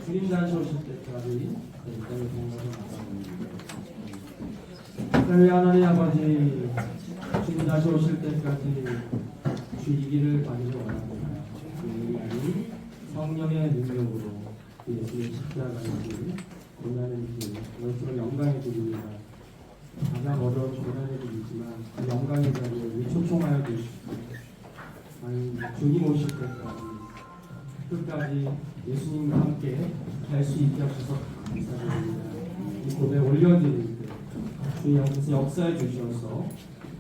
주님 다시 오실 때까지 여기까지 공부를 마칩니다. 하나님 아버지, 주님 다시 오실 때까지 주의기를 받으려 원합니다. 주님이 성령의 능력으로 예수의 십자가의 길, 고난의 길, 그것으로 영광의 길입니다. 가장 어려운 고난의 길이지만 그 영광의 자리에 초청하여 주시고 주님 오실 때까지 끝까지 예수님과 함께 갈 수 있게 하셔서 감사드립니다. 이 고백 올려드릴 때 주의 영에서 역사해 주셔서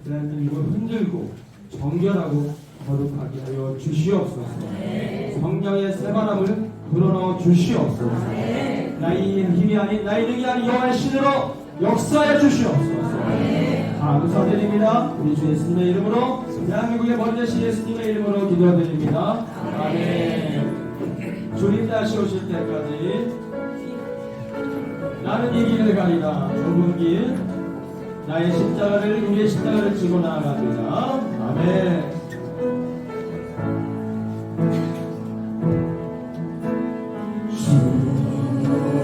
하나님 이걸 흔들고 정결하고 거룩하게 하여 주시옵소서. 성령의 새바람을 불어넣어 주시옵소서. 나의 힘이 아닌 나의 능이 아닌 여호와의 신으로 역사해 주시옵소서. 감사드립니다. 우리 주 예수님의 이름으로, 대한민국의 먼 되신 예수님의 이름으로 기도드립니다. 아멘. 주님 다시 오실 때까지 나는 이 길을 가리라. 좁은 길, 나의 십자가를, 우리의 십자가를 지고 나아갑니다. 아멘.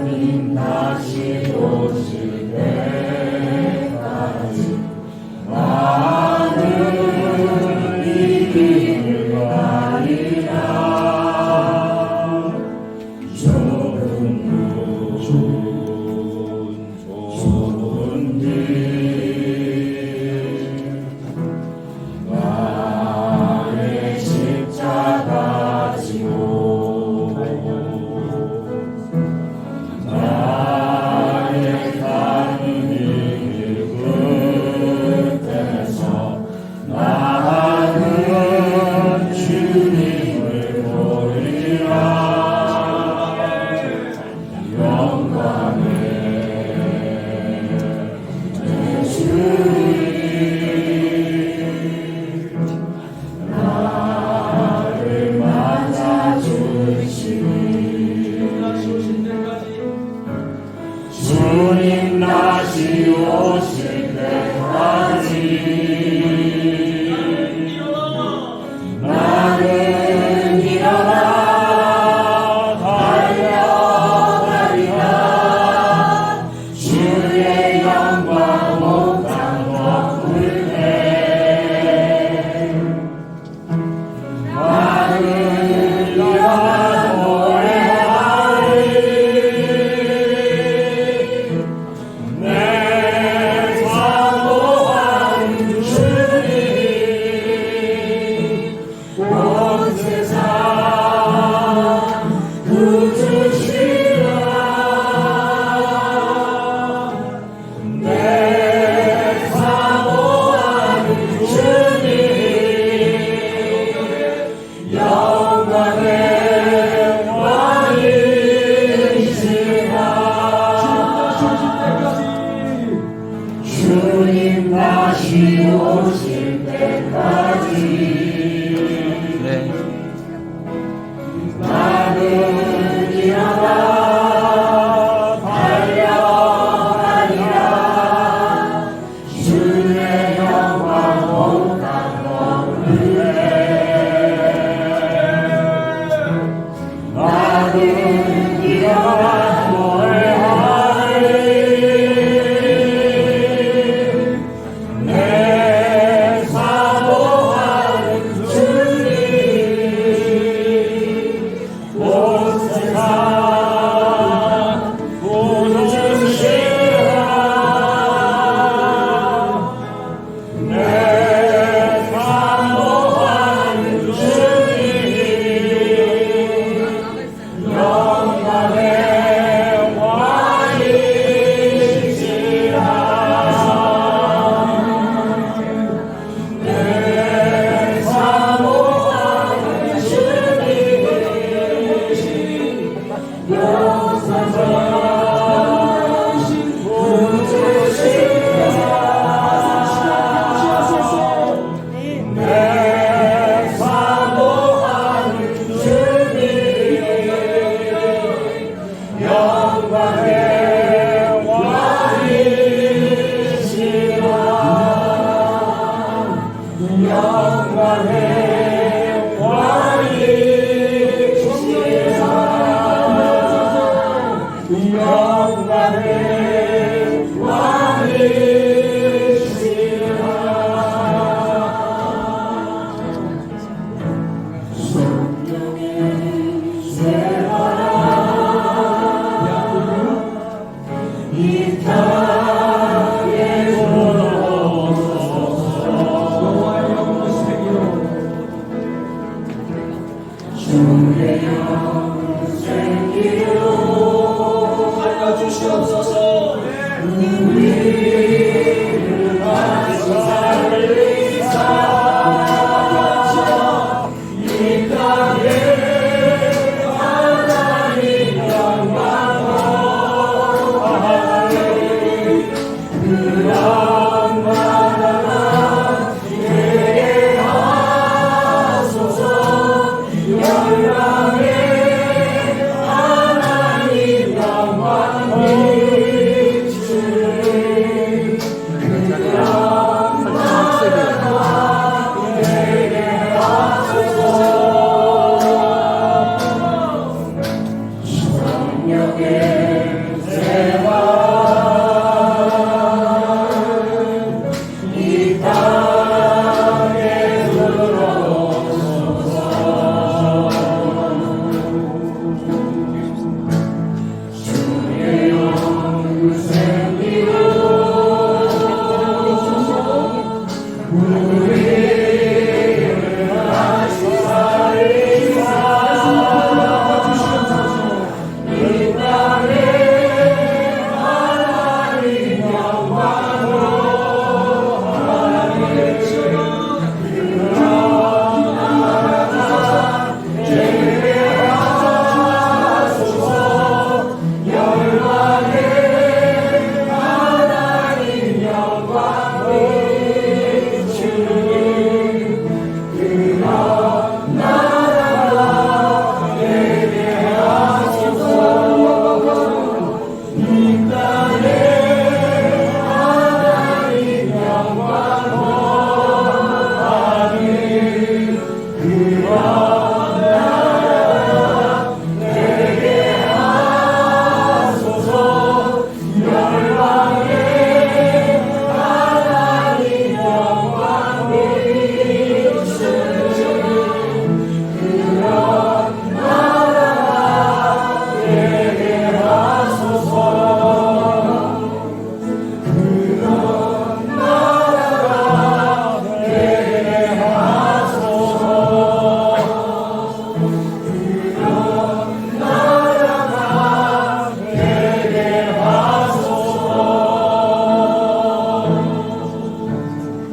주님 다시 오실 때까지 나는 이 길을 가리라. 좁은 길, 나의 십자가 지고 나의 가는 길 끝에서 나는 주님을 보리라. 나를 맞아주시니 주님 다시 오실 때까지 나는 일어나 달려가리라. 주의 영광 온 땅 덮을때 나는 일어나 노래하리. 내 알려주시옵소서.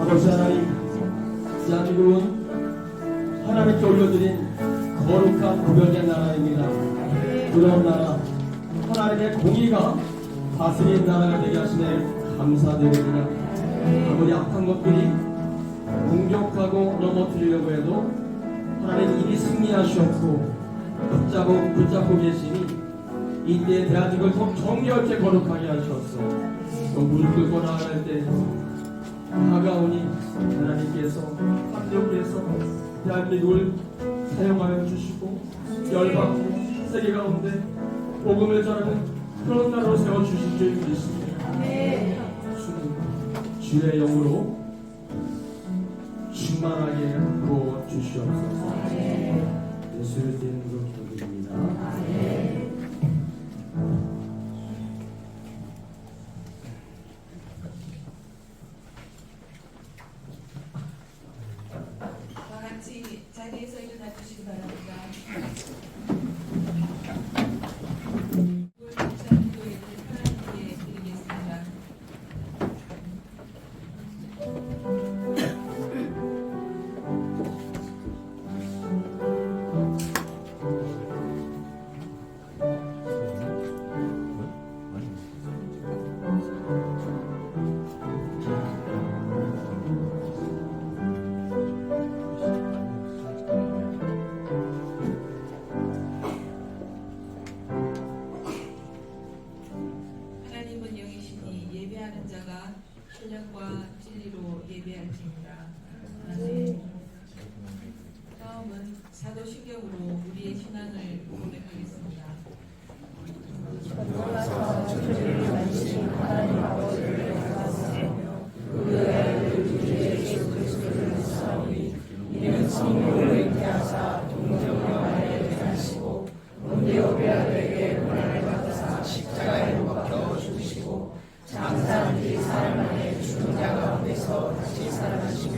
아버지 하나님, 대한민국은 하나님께 올려드린 거룩한 구별된 나라입니다. 그런 나라, 하나님의 공의가 다스린 나라가 되게 하시네 감사드립니다. 아무리 악한 것들이 공격하고 넘어뜨리려고 해도 하나님 이미 승리하셨고 붙잡고 계시니 이때의 대한민국을 더 정결케 거룩하게 하셨어. 또 무릎 꿇고 나아갈 때 다가오니 하나님께서 함께해서 대한민국을 사용하여 주시고 열방 세계 가운데 복음을 전하는 그런 나라로 세워주실 줄 믿습니다. 주의 영으로 충만하게 부어 주시옵소서. 예수의 이름으로 기도드립니다. 다 같이 자리에서 일어나 주시기 바랍니다. 기도회를 하나님께 드리겠습니다. 하나님은 영이시니 예배하는 자가 신령과 진리로 예배할지니라. 아멘. 다음은 사도신경으로 우리의 신앙을 고백하겠습니다. 장사한 뒤 사흘 만에 죽은 자 가운데서 다시 살아나시고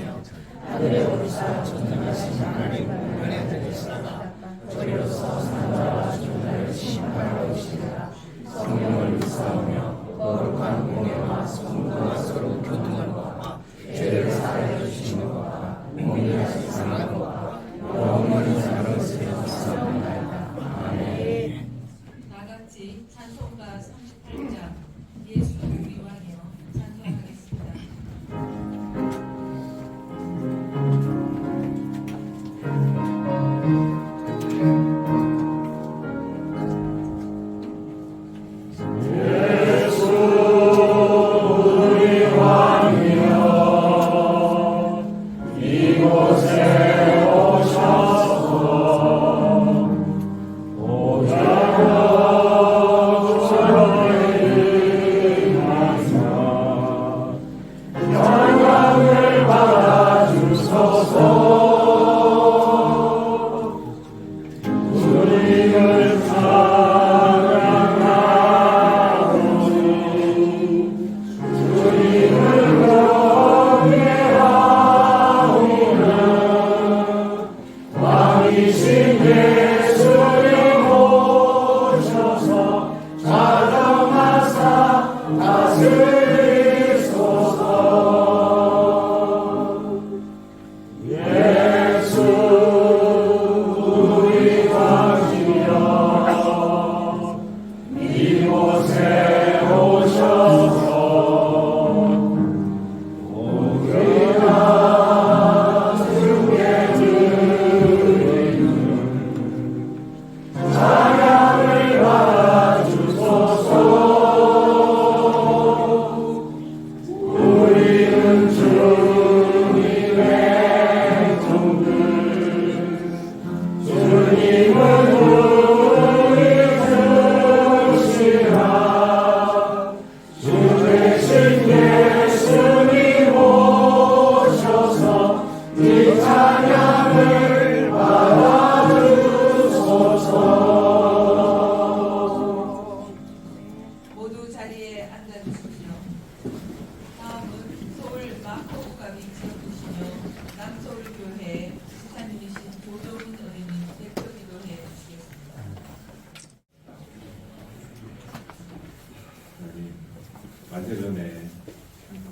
만세전에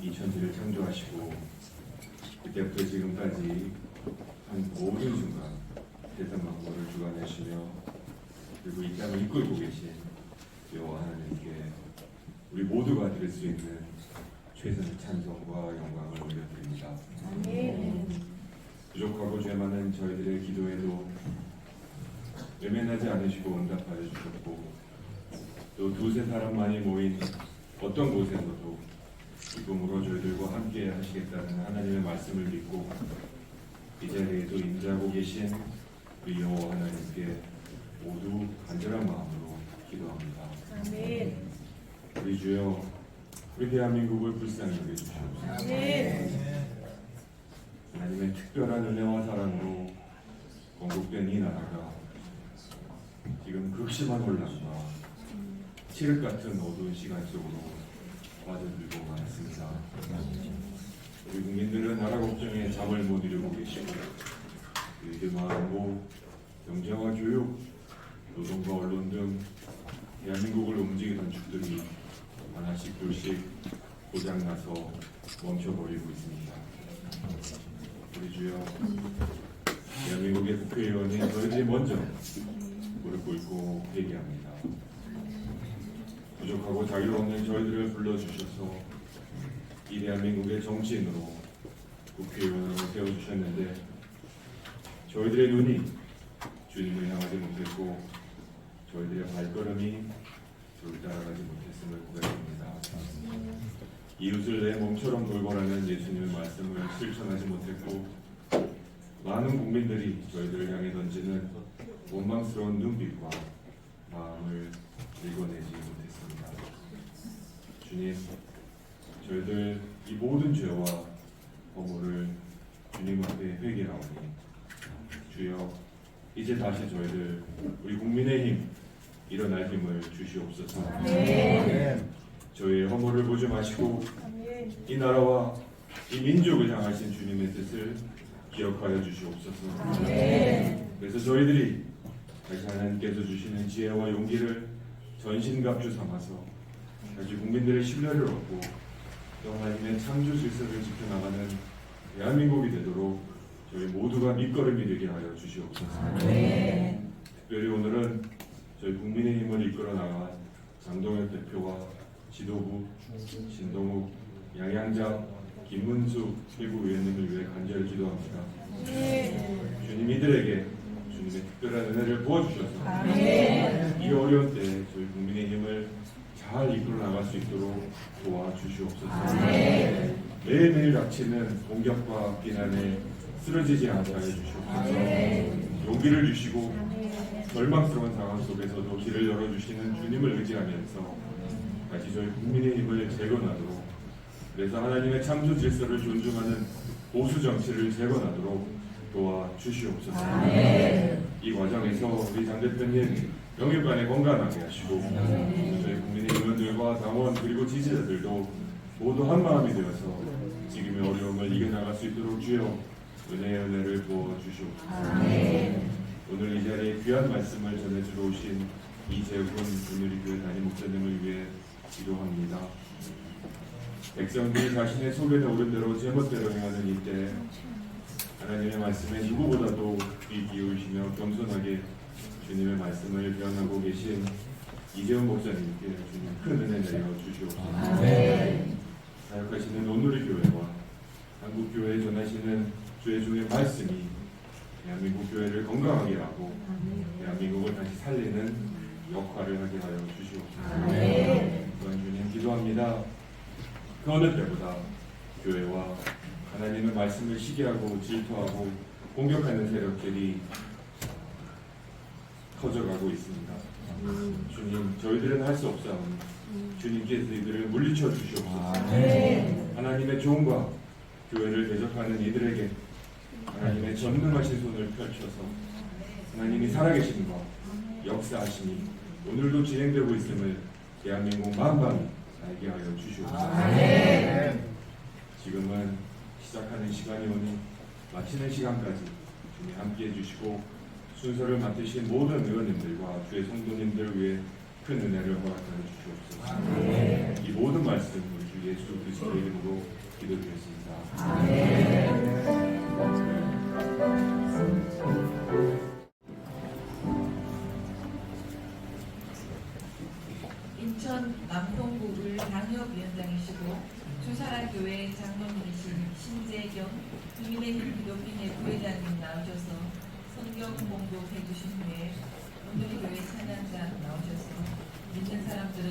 이 천지를 창조하시고 그때부터 지금까지 한 모든 순간 세상 만물을 주관하시며 그리고 이 땅을 이끌고 계신 여호와 하나님께 우리 모두가 드릴 수 있는 최선의 찬송과 영광을 올려드립니다. 부족하고 죄 많은 저희들의 기도에도 외면하지 않으시고 응답하여 주셨고 또 두세 사람만이 모인 어떤 곳에서도 기쁨으로 저희들과 함께 하시겠다는 하나님의 말씀을 믿고 이 자리에도 임재하고 계신 우리 여호와 하나님께 모두 간절한 마음으로 기도합니다. 아멘. 우리 주여, 우리 대한민국을 불쌍히 여겨주시옵소서. 하나님의 특별한 은혜와 사랑으로 건국된 이 나라가 지금 극심한 혼란과 칠흑 같은 어두운 시간 속으로 빠져들고 말았습니다. 우리 국민들은 나라 걱정에 잠을 못 이루고 계시고 그들만 안보, 경제와 교육, 노동과 언론 등 대한민국을 움직이던 축들이 하나씩 둘씩 고장나서 멈춰버리고 있습니다. 우리 주여, 대한민국의 국회의원이 저희들이 먼저 무릎 꿇고 회개합니다. 부족하고 자유 없는 저희들을 불러주셔서 이 대한민국의 정치인으로 국회의원으로 세워주셨는데 저희들의 눈이 주님을 향하지 못했고 저희들의 발걸음이 주를 따라가지 못했음을 고백합니다. 이웃을 내 몸처럼 돌보라는 예수님의 말씀을 실천하지 못했고 많은 국민들이 저희들을 향해 던지는 원망스러운 눈빛과 마음을 읽어내지 못했습니다. 주님, 저희들 이 모든 죄와 허물을 주님 앞에 회개하오니 주여, 이제 다시 저희들 우리 국민의힘 일어날 힘을 주시옵소서. 저희의 허물을 보지 마시고 이 나라와 이 민족을 향하신 주님의 뜻을 기억하여 주시옵소서. 그래서 저희들이 다시 하나님께서 주시는 지혜와 용기를 전신갑주 삼아서 다시 국민들의 신뢰를 얻고 또 하나님의 창조 질서를 지켜나가는 대한민국이 되도록 저희 모두가 밑거름이 되게 하여 주시옵소서. 특별히 오늘은 저희 국민의힘을 이끌어 나간 장동혁 대표와 지도부, 신동욱, 양양자, 김문수 최고위원님을 위해 간절히 기도합니다. 주님 이들에게 주님의 특별한 은혜를 부어주셔서 이 어려운 때 저희 국민의힘을 잘 이끌어 나갈 수 있도록 도와주시옵소서. 매일매일 닥치는 공격과 비난에 쓰러지지 않게 하여 주시옵소서. 용기를 주시고 절망스러운 상황 속에서도 길을 열어주시는 주님을 의지하면서 다시 저희 국민의힘을 재건하도록, 그래서 하나님의 창조 질서를 존중하는 보수 정치를 재건하도록 도와주시옵소서. 이 과정에서 우리 장 대표님 영일간에 건강하게 하시고 저희 국민의 의원들과 당원 그리고 지지자들도 모두 한마음이 되어서 지금의 어려움을 이겨나갈 수 있도록 주여 은혜의 은혜를 부어주시옵소서. 오늘 이 자리에 귀한 말씀을 전해주러 오신 이재훈 오늘리교회 담임 목사님을 위해 기도합니다. 백성들이 자신의 속에 오른 대로 제멋대로 행하는 이때 하나님의 말씀에 누구보다도 귀 기울이시며 겸손하게 주님의 말씀을 변하고 계신 이재훈 목사님께 주님 큰 은혜 내려 주시옵소서. 사역하시는 오늘리교회와 한국교회에 전하시는 주의 종의 말씀이 대한민국 교회를 건강하게 하고 대한민국을 다시 살리는 역할을 하게 하여 주시옵소서. 또한 주님 기도합니다. 그 어느 때보다 교회와 하나님의 말씀을 시기하고 질투하고 공격하는 세력들이 커져가고 있습니다. 주님, 저희들은 할 수 없사오니 주님께서 이들을 물리쳐 주시옵소서. 하나님의 종과 교회를 대적하는 이들에게 하나님의 전능하신 손을 펼쳐서 하나님이 살아계심과 역사하심이 오늘도 진행되고 있음을 대한민국 만방이 알게 하여 주시옵소서. 지금은 시작하는 시간이 오니 마치는 시간까지 주님 함께해 주시고 순서를 맡으신 모든 의원님들과 주의 성도님들 위해 큰 은혜를 허락하여 주시옵소서. 이 모든 말씀 우리 주 예수 그리스도의 이름으로 기도드렸습니다. 인천 남동구을 당협위원장이시고 주사랑교회 장로님이신 신재경 국민의힘 기독인의 부회장님 나오셔서 성경 공독해 주신 후에 오늘의 교회 찬양단 나오셔서 믿는 사람들은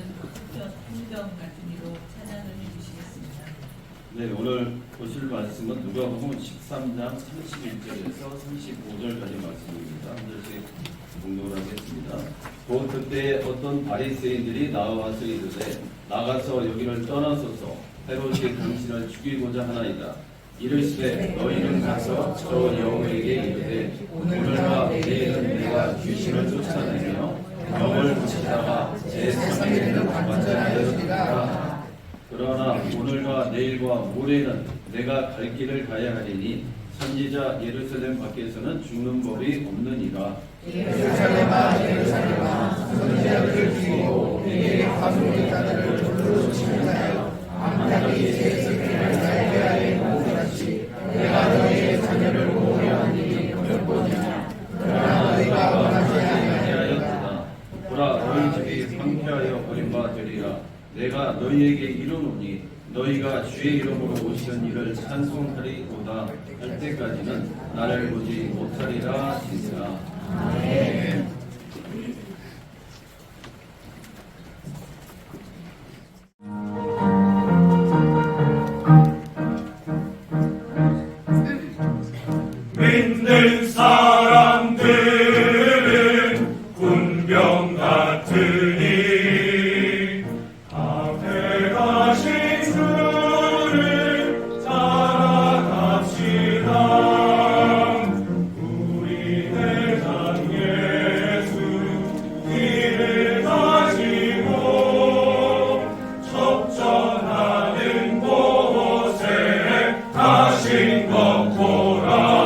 풍경 같은 이로 찬양을 해주시겠습니다. 네, 오늘 보실 말씀은 누가복음 13장 31절에서 35절까지 말씀입니다. 한 절씩 공독을 하겠습니다. 곧 그때 어떤 바리새인들이 나와서 이르되 나가서 여기를 떠나소서 헤롯이 당신을 죽이고자 하나이다. 이르시되 너희는 가서 저 여우에게 이르되 오늘과 내일은 내가 귀신을 쫓아내며 병을 고치다가 제3일에는 완전하여지리라. 그러나 오늘과 내일과 모레는 내가 갈 길을 가야 하리니 선지자 예루살렘 밖에서는 죽는 법이 없느니라. 예루살렘아 예루살렘아 선지자들을 죽이고 내게 가수의 자들을 돌로 치면하여 암탉이 제 새끼를 날개하에 모으같이 내가 너희의 자녀를 모으려 하니 몇 번이냐. 그러나 너희가 원하지 아니하였도다. 보라 너희 집이 황폐하여 버림바 되리라. 내가 너희에게 이르노니 너희가 주의 이름으로 오시는 이를 찬송하리로다 할 때까지는 나를 보지 못하리라 하시니라. 아멘. 믿는 사람들은 군병 같으니 앞에 가신 주를 따라갑시다. 우리 대장 예수 길을 가시고 접전하는 곳에 가신 것 보라.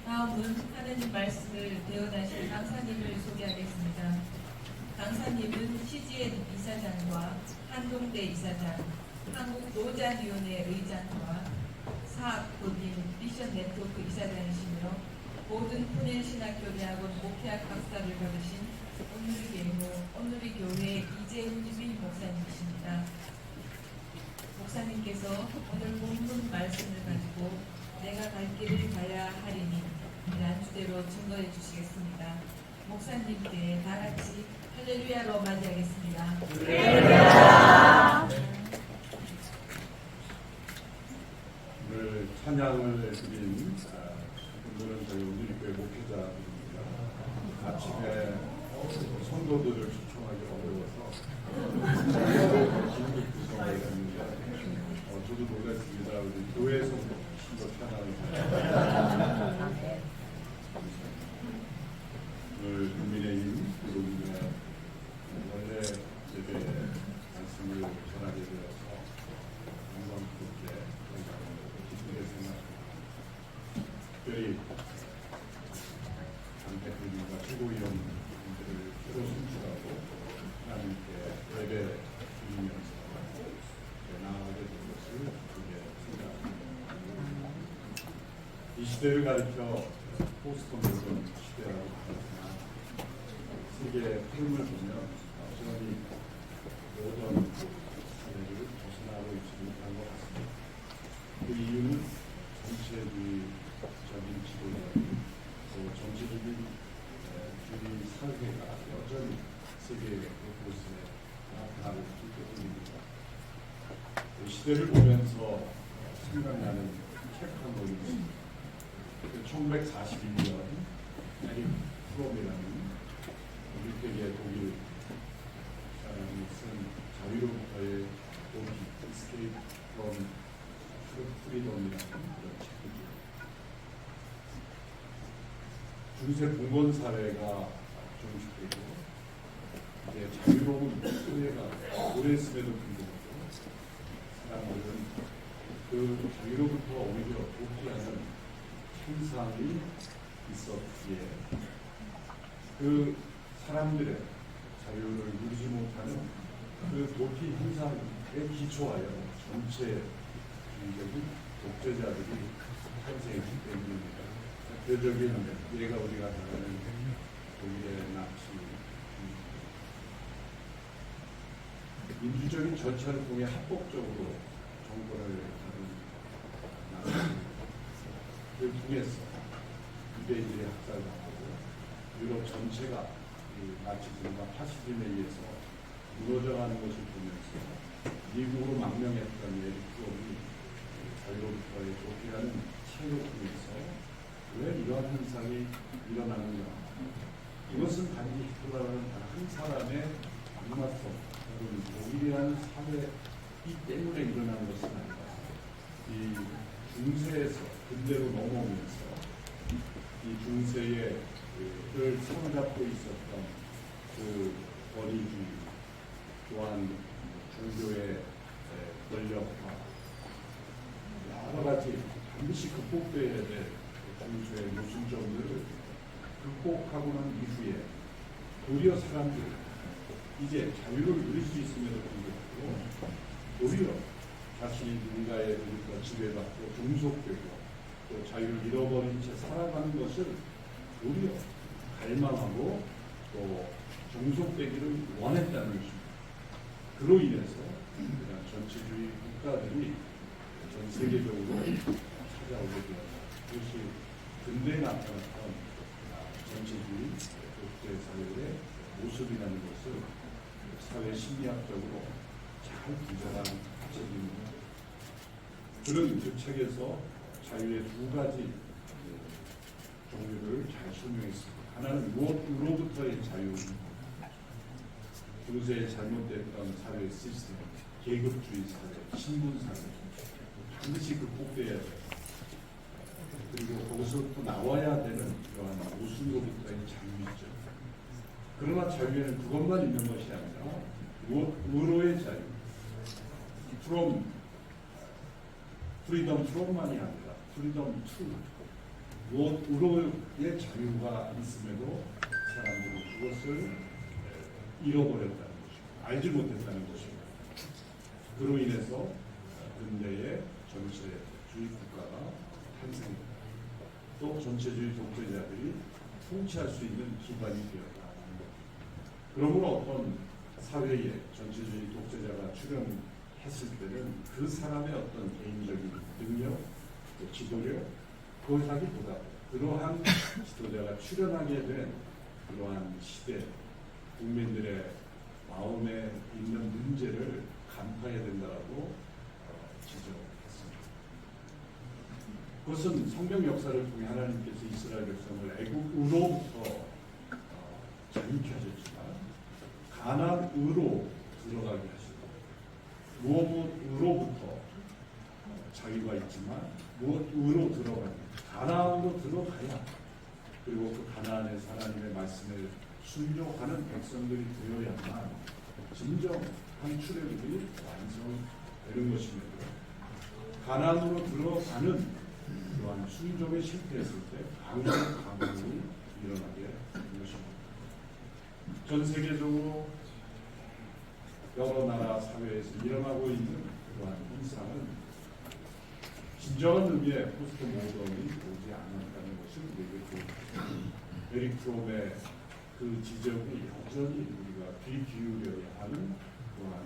다음은 하느님 말씀을 대언하실 강사님을 소개하겠습니다. 강사님은 CGN 이사장과 한동대 이사장, 한국노자위원회 의장과 사학법인 미션 네트워크 이사장이시며 모든 푸넨신학교대학원 목회학 박사를 받으신 온누리 교회 이재훈 목사님이십니다. 목사님께서 오늘 본문 말씀을 가지고 내가 갈 길을 가야 하리니 이란 주제로 증거해 주시겠습니다. 목사님께 다 같이 할렐루야로 맞이하겠습니다. 오늘 찬양을 드린 분들은 저희 온누리교회 목회자들입니다. 아침에 성도들을 초청하기 어려워서 긴급 구성을 했는데 저도 놀랐습니다. 우리 교회 성도 신도 찬양을 오늘 국민의힘 그룹의 원래 예배 말씀을 전하게 되어서 영광스럽게 기쁘게 생각합니다. 특별히 장 대표님과 최고위원들을 새로 선출하고 하나님께 예배 드리면서 나아가게 된 것을 크게 생각합니다. 이 시대를 가리켜 포스트 모던 시대라고 하지만 세계의 흐름을 보면 여전히 모던 사회를 벗어나고 있지 못한 것 같습니다. 그 이유는 전체주의적인 지도자 또 정치적인 사회가 여전히 세계 곳곳에 나타나고 있기 때문입니다. 그 시대를 보면서 생각나는 책 한 권이 있습니다. 1941년 에릭 프롬이라는 미국의 독일 사람이 쓴 자유로부터의 도피, Escape from Freedom이라는 그런 책이죠. 중세 봉건 사회가 종식되고 이제 자유로운 소외가 오래 있음에도 불구하고 사람들은 그 자유로부터 오히려 도피하는 현상이 있었기에 그 사람들의 자유를 누리지 못하는 그 도피 현상에 기초하여 전체적인 독재자들이 탄생했기 때문입니다. 대표적인 예가 우리가 잘 아는 독일의 나치 민주적인 절차를 통해 합법적으로 정권을 잡은 나치 를 통해서 유대인들의 학살을 하고 유럽 전체가 나치즘과 파시즘에 의해서 무너져가는 것을 보면서 미국으로 망명했던 에릭 프롬이 자유로부터의 도피하는 책을 통해서 왜 이러한 현상이 일어나는가, 이것은 단지 히틀러라는 단 한 사람의 악마성 혹은 독일이라는 사회이기 때문에 일어나는 것은 아니다. 이 중세에서 근대로 넘어오면서 이 중세의 를 사로잡고 있었던 그 권위주의 또한 종교의 권력화 여러 가지 반드시 극복되어야 될 중세의 모순점들을 극복하고 난 이후에 도리어 사람들이 이제 자유를 누릴 수 있음에도 불구하고 도리어 자신이 누군가에 의해서 지배받고 종속되고 또 자유를 잃어버린 채 살아가는 것을 도리어 갈망하고 또 종속되기를 원했다는 것입니다. 그로 인해서 전체주의 국가들이 전 세계적으로 찾아오게 되었다. 그것이 근대에 나타났던 전체주의 독재사회의 모습이라는 것을 사회 심리학적으로 잘 분석한 책입니다. 그런 그 책에서 자유의 두 가지 종류를 잘 설명했습니다. 하나는 무엇으로부터의 자유, 중세에 잘못됐던 사회 시스템, 계급주의 사회, 신분사회 반드시 극복돼야 돼요. 그리고 거기서부터 나와야 되는 이러한 모순으로부터의 자유이죠. 그러나 자유에는 그것만 있는 것이 아니라 무엇으로의 자유, from 프리덤 프롬만이 아니라 프리덤 투, 무엇으로의 자유가 있음에도 사람들은 그것을 잃어버렸다는 것입니다. 알지 못했다는 것입니다. 그로 인해서 근대의 전체주의 국가가 탄생했다. 또 전체주의 독재자들이 통치할 수 있는 기반이 되었다. 그러므로 어떤 사회에 전체주의 독재자가 출현했을 때는 그 사람의 어떤 개인적인 능력, 또 지도력, 그것하기보다 그러한 지도자가 출현하게 된 그러한 시대, 국민들의 마음에 있는 문제를 간파해야 된다고 지적했습니다. 그것은 성경 역사를 통해 하나님께서 이스라엘 백성을 애국으로부터 자유케 하셨지만 가나안으로 들어가게 하시고 무엇으로부터 자유가 있지만 무엇으로 들어가냐 가나안으로 들어가야 그리고 그 가나안에서 하나님의 말씀을 순종하는 백성들이 되어야만 진정한 출애굽이 완성되는 것입니다. 가나안으로 들어가는 그러한 순종에 실패했을 때 강력한 강국이 일어나게 된 것입니다. 전 세계적으로 여러 나라 사회에서 일어나고 있는 그러한 현상은 진정한 의미의 포스트 모던이 오지 않았다는 것을 우리에게 보여줍니다. 에릭 프롬의 그 지적이 여전히 우리가 귀 기울여야 하는 그러한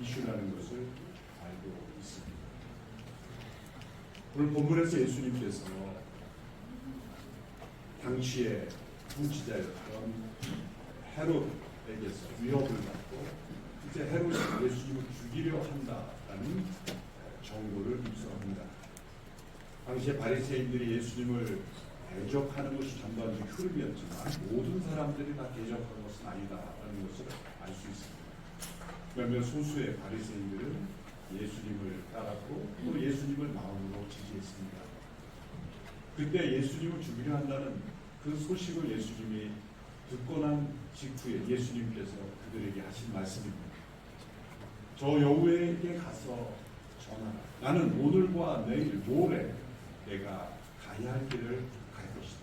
이슈라는 것을 알고 있습니다. 오늘 본문에서 예수님께서 당시의 통치자였던 헤롯에게서 위협을 받고 이제 헤롯이 예수님을 죽이려 한다라는 정보를 입수합니다. 당시에 바리새인들이 예수님을 대적하는 것이 전반적인 흐름이었지만 모든 사람들이 다 대적한 것은 아니다라는 것을 알 수 있습니다. 몇몇 소수의 바리새인들은 예수님을 따랐고 또 예수님을 마음으로 지지했습니다. 그때 예수님을 죽이려 한다는 그 소식을 예수님이 듣고 난 직후에 예수님께서 그들에게 하신 말씀입니다. 저 여우에게 가서 전하라. 나는 오늘과 내일 모레 내가 가야 할 길을 갈 것이다.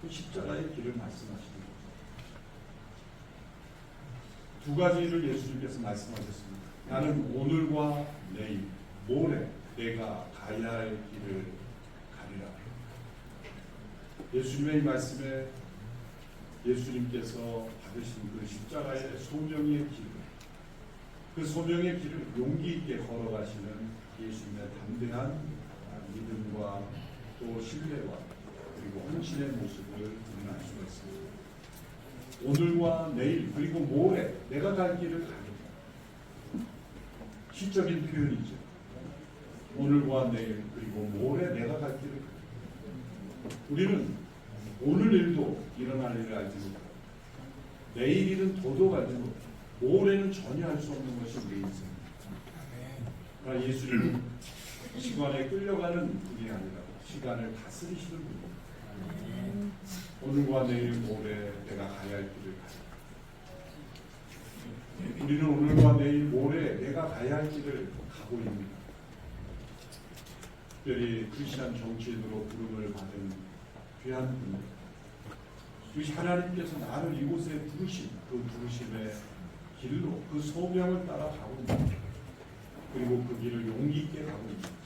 그 십자가의 길을 말씀하시는 거죠. 두 가지를 예수님께서 말씀하셨습니다. 나는 오늘과 내일 모레 내가 가야 할 길을 가리라. 예수님의 이 말씀에 예수님께서 받으신 그 십자가의 소명의 길, 그 소명의 길을 용기 있게 걸어가시는 예수님의 담대한 믿음과 또 신뢰와 그리고 헌신의 모습을 우리는 알 수가 있습니다. 오늘과 내일 그리고 모레 내가 갈 길을 가리라. 시적인 표현이죠. 오늘과 내일 그리고 모레 내가 갈 길을 가리라. 우리는 오늘 일도 일어날 일을 알지 못하고 내일 일은 도도 알지 못하고 모레는 전혀 알 수 없는 것이 우리 인생입니다. 그러나 예수님은 시간에 끌려가는 분이 아니라 시간을 다스리시는 분입니다. 오늘과 내일 모레 내가 가야 할 길을 가야. 우리는 오늘과 내일 모레 내가 가야 할 길을 가고 있습니다. 특별히 크리스찬 정치인으로 부름을 받은 귀한 분입니다. 이것이 하나님께서 나를 이곳에 부르신 그 부르심의 길로 그 소명을 따라 가고 있습니다. 그리고 그 길을 용기 있게 가고 있습니다.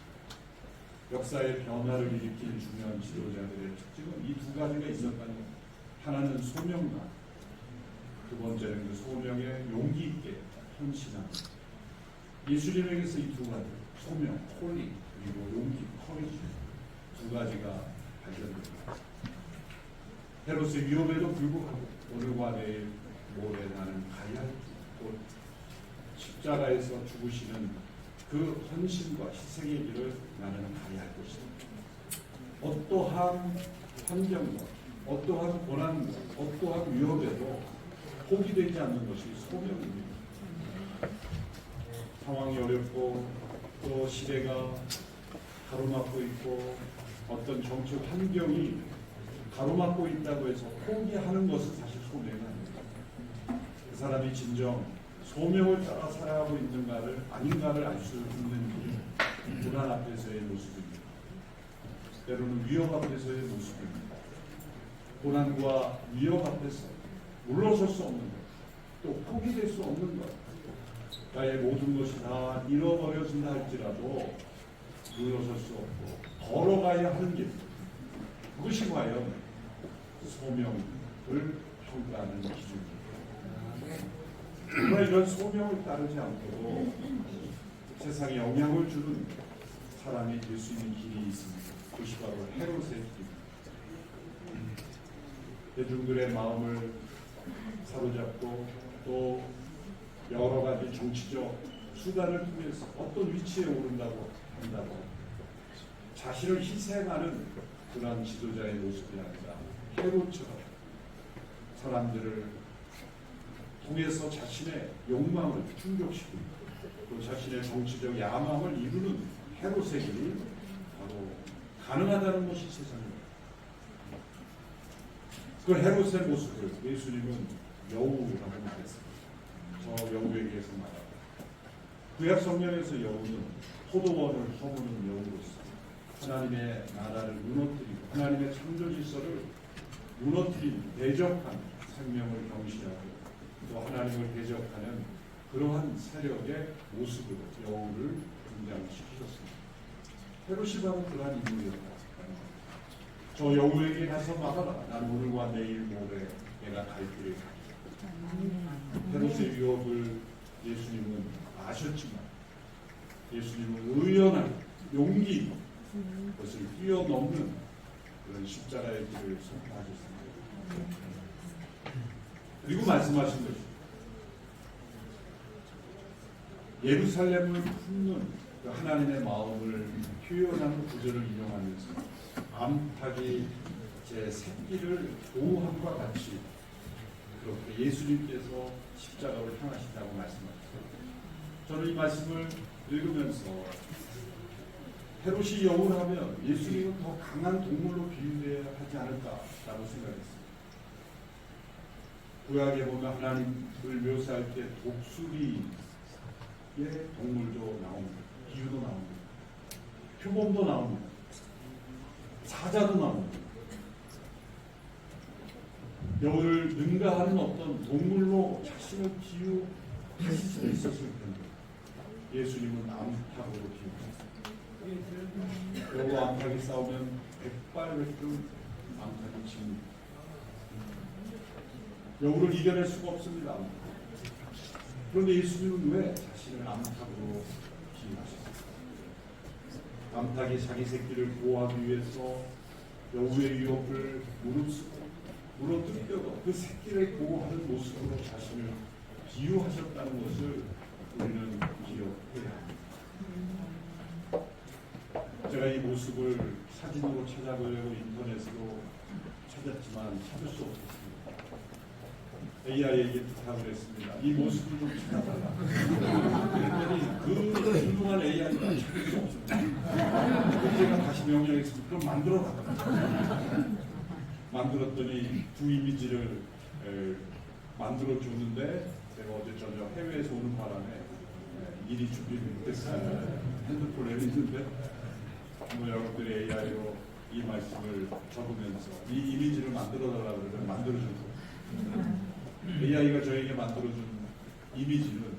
역사의 변화를 일으킨 중요한 지도자들의 특징은 이 두 가지가 있었다는 겁니다. 하나는 소명과 두 번째는 그 소명에 용기 있게 헌신합니다. 예수님에게서 이 두 가지 소명, 콜링 그리고 용기, 커리지 두 가지가 발견됩니다. 헤롯의 위협에도 불구하고 오늘과 내일 모레 나는 가야 할 곳 십자가에서 죽으시는 그 헌신과 희생의 길을 나는 가야 할 것이다. 어떠한 환경과 어떠한 고난과 어떠한 위협에도 포기되지 않는 것이 소명입니다. 상황이 어렵고 또 시대가 가로막고 있고 어떤 정치 환경이 가로막고 있다고 해서 포기하는 것은 사실 소명이 아닙니다. 그 사람이 진정 소명을 따라 살아가고 있는가를 아닌가를 알 수 있는 게 고난 앞에서의 모습입니다. 때로는 위협 앞에서의 모습입니다. 고난과 위협 앞에서 물러설 수 없는 것, 또 포기될 수 없는 것, 나의 모든 것이 다 잃어버려진다 할지라도 물러설 수 없고 걸어가야 하는 길, 그것이 과연 소명을 평가하는 기준입니다. 그러나 이런 소명을 따르지 않고도 세상에 영향을 주는 사람이 될 수 있는 길이 있습니다. 그것이 바로 헤롯의 길입니다. 대중들의 마음을 사로잡고 또 여러 가지 정치적 수단을 통해서 어떤 위치에 오른다고 한다고 자신을 희생하는 그런 지도자의 모습이 아니라 헤롯처럼 사람들을 통해서 자신의 욕망을 충족시키고 또 자신의 정치적 야망을 이루는 헤롯의 길이 바로 가능하다는 것이 세상입니다. 그 헤롯의 모습을 예수님은 여우라고 말했습니다. 저 여우에게서 말합니다. 구약 성경에서 여우는 포도원을 허무는 여우로서 하나님의 나라를 무너뜨리고 하나님의 창조 질서를 무너뜨린 대적한 생명을 경시하고 또 하나님을 대적하는 그러한 세력의 모습으로 여우를 등장시키셨습니다. 헤롯이 바로 그러한 인물이었다. 저 여우에게 가서 막아라. 난 오늘과 내일 모레 내가 갈 길을 가리라. 헤롯의 위협을 예수님은 아셨지만 예수님은 의연한 용기 있고 그것을 뛰어넘는 그런 십자가의 길을 선택하셨습니다. 그리고 말씀하신 것이 예루살렘을 품는 그 하나님의 마음을 표현하는 구절을 인용하면서 암탉이 제 새끼를 보호함과 같이 그렇게 예수님께서 십자가를 향하신다고 말씀하셨어요. 저는 이 말씀을 읽으면서 헤롯이 여우라면 예수님은 더 강한 동물로 비유되어야 하지 않을까라고 생각했습니다. 구약에 보면 하나님을 묘사할 때 독수리의 동물도 나옵니다. 비유도 나옵니다. 표범도 나옵니다. 사자도 나옵니다. 여우를 능가하는 어떤 동물로 자신을 비유하실 수도 있었을 텐데 예수님은 암탉으로 비유하셨습니다. 여우와 암탉이 싸우면 백발백중 암탉이 집니다. 여우를 이겨낼 수가 없습니다. 그런데 예수님은 왜 자신을 암탉으로 비유하셨습니까? 암탉이 자기 새끼를 보호하기 위해서 여우의 위협을 무릅쓰고 물어뜯겨도 그 새끼를 보호하는 모습으로 자신을 비유하셨다는 것을 우리는 기억해야 합니다. 제가 이 모습을 사진으로 찾아보려고 인터넷으로 찾았지만 찾을 수 없었습니다. AI에게 부탁을 했습니다. 이 모습을 좀 찾아달라. 그랬더니 그 훌륭한 AI가 찾을 수 없습니다. 제가 다시 명령했습니다. 그럼 만들어라. 만들었더니 두 이미지를 만들어줬는데 제가 어제 저녁 해외에서 오는 바람에 미리 준비를 못했어요. 핸드폰에 있는데 여러분들의 AI로 이 말씀을 적으면서 이 이미지를 만들어달라고 그러면 만들어줬어요. AI가 저에게 만들어준 이미지는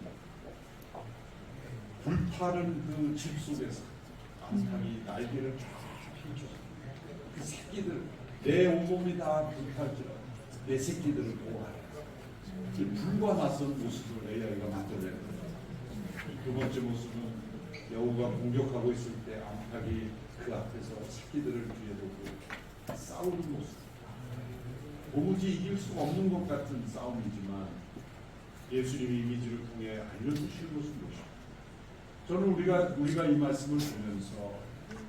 불타는 그 집 속에서 암탉이 날개를 쫙 펼쳐 그 새끼들 내 온몸이 다 불탈지라도 내 새끼들을 보호하라. 불과 맞선 모습을 AI가 만들어냈거든요. 두 번째 모습은 여우가 공격하고 있을 때 암탉이 그 앞에서 새끼들을 뒤에 두고 싸우는 모습. 도무지 이길 수가 없는 것 같은 싸움이지만 예수님의 이미지를 통해 알려주시는 것은 무엇입니까? 저는 우리가 이 말씀을 보면서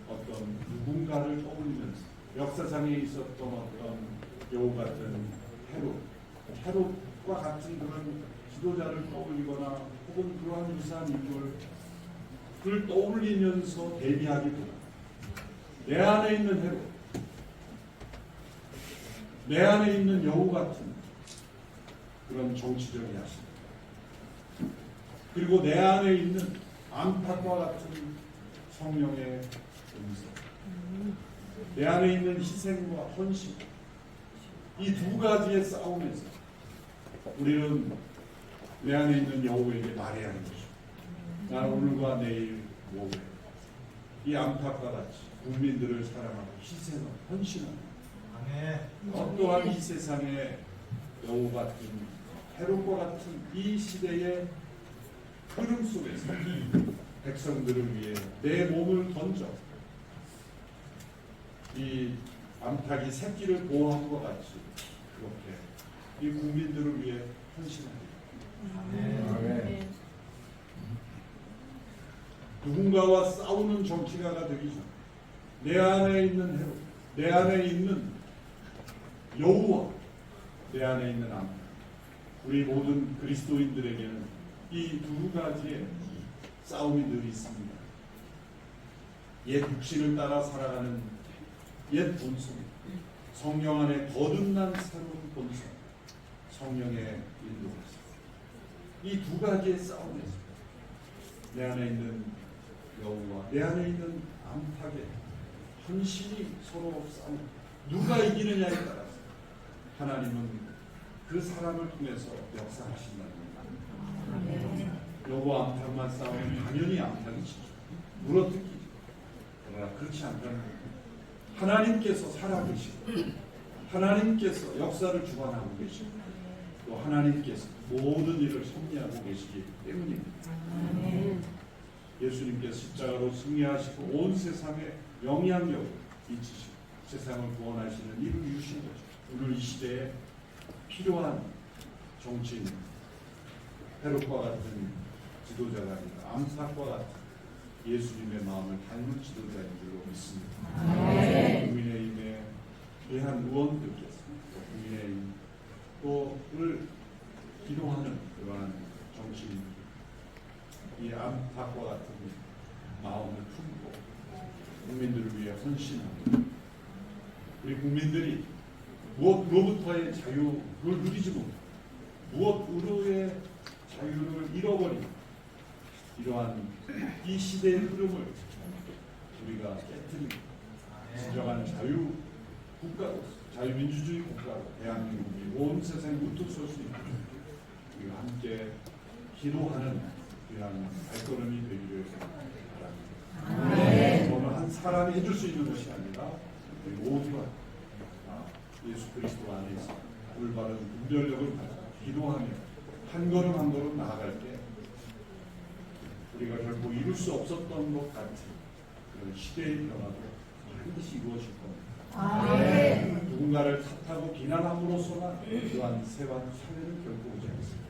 어떤 누군가를 떠올리면서 역사상에 있었던 어떤 여우 같은 헤롯과 같은 그런 지도자를 떠올리거나 혹은 그러한 유사한 인물을 떠올리면서 대비하기보다 내 안에 있는 헤롯, 내 안에 있는 여우 같은 그런 정치적인 야심, 그리고 내 안에 있는 암탉과 같은 성령의 음성, 내 안에 있는 희생과 헌신, 이 두 가지의 싸움에서 우리는 내 안에 있는 여우에게 말해야 하는 것입니다. 나는 오늘과 내일 모레 이 암탉과 같이 국민들을 사랑하고 희생하고 헌신하고 어떠한 이 세상의 여우 같은 헤롯과 같은 이 시대의 흐름 속에서 백성들을 위해 내 몸을 던져 이 암탉이 새끼를 보호한 것 같이 그렇게 이 국민들을 위해 헌신합니다. 누군가와 싸우는 정치가가 되기 전 내 안에 있는 헤롯, 내 안에 있는 여호와, 내 안에 있는 암탉, 우리 모든 그리스도인들에게는 이 두 가지의 싸움이 늘 있습니다. 옛 육신을 따라 살아가는 옛 본성, 성령 안에 거듭난 새로운 본성, 성령의 인도. 이 두 가지의 싸움에서 내 안에 있는 여호와, 내 안에 있는 암탉의 헌신이 서로 싸움. 누가 이기느냐에 따라서 하나님은 그 사람을 통해서 역사하신다는 겁니다. 여호와 암탉만 싸우면 당연히 암탉이 지죠. 물어뜯기죠. 그러나 그렇지 않다는 겁니다. 하나님께서 살아계시고 하나님께서 역사를 주관하고 계시고 또 하나님께서 모든 일을 섭리하고 계시기 때문입니다. 예수님께서 십자가로 승리하시고 온 세상에 영향력을 미치시고 세상을 구원하시는 일을 이루신 거죠. 오늘 이 시대에 필요한 정치인, 헤롯과 같은 지도자가 아니라 암탉과 같은 예수님의 마음을 닮은 지도자인 줄로 믿습니다. 국민의힘의 대한 의원들께서 또 국민의힘 또를 기도하는 그러한 정치인들, 이 암탉과 같은 마음을 품고 국민들을 위해 헌신하고 우리 국민들이 무엇으로부터의 자유를 누리지 못하고 무엇으로의 자유를 잃어버린 이러한 이 시대의 흐름을 우리가 깨뜨리고 진정한 자유 국가로, 자유민주주의 국가로 대한민국이 온 세상에 우뚝 설 수 있도록 우리가 함께 기도하는 그런 발걸음이 되기를 바랍니다. 저는 한 사람이 해줄 수 있는 것이 아니라 우리 모두가 예수 그리스도 안에서 올바른 분별력을 가지고 기도하며 한 걸음 한 걸음 나아갈 때 우리가 결코 이룰 수 없었던 것 같은 그런 시대의 변화도 반드시 이루어질 겁니다. 누군가를 탓하고 비난함으로써만 이러한 세상 사회는 결코 오지 않습니다.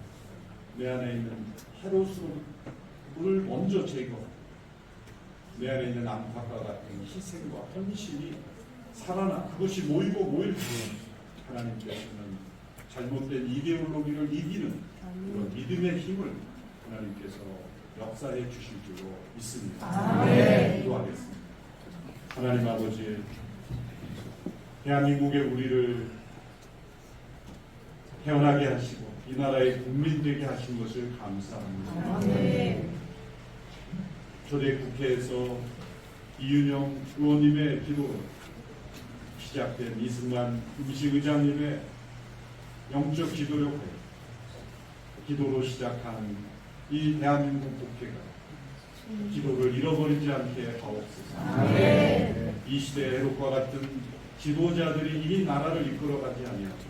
내 안에 있는 헤롯을 먼저 제거하고 내 안에 있는 암탉과 같은 희생과 헌신이 살아나 그것이 모이고 모일 때 하나님께서는 잘못된 이데올로기를 이기는 그런 믿음의 힘을 하나님께서 역사해 주실 줄로 믿습니다. 기도하겠습니다. 하나님 아버지, 대한민국의 우리를 태어나게 하시고 이 나라의 국민 되게 하신 것을 감사합니다. 초대 국회에서 이윤영 의원님의 기도로 시작된 이승만 임시의장님의 영적 기도력을 기도로 시작한 이 대한민국 국회가 기도를 잃어버리지 않게 하옵소서. 이 시대의 헤롯과 같은 지도자들이 이 나라를 이끌어가지 아니하고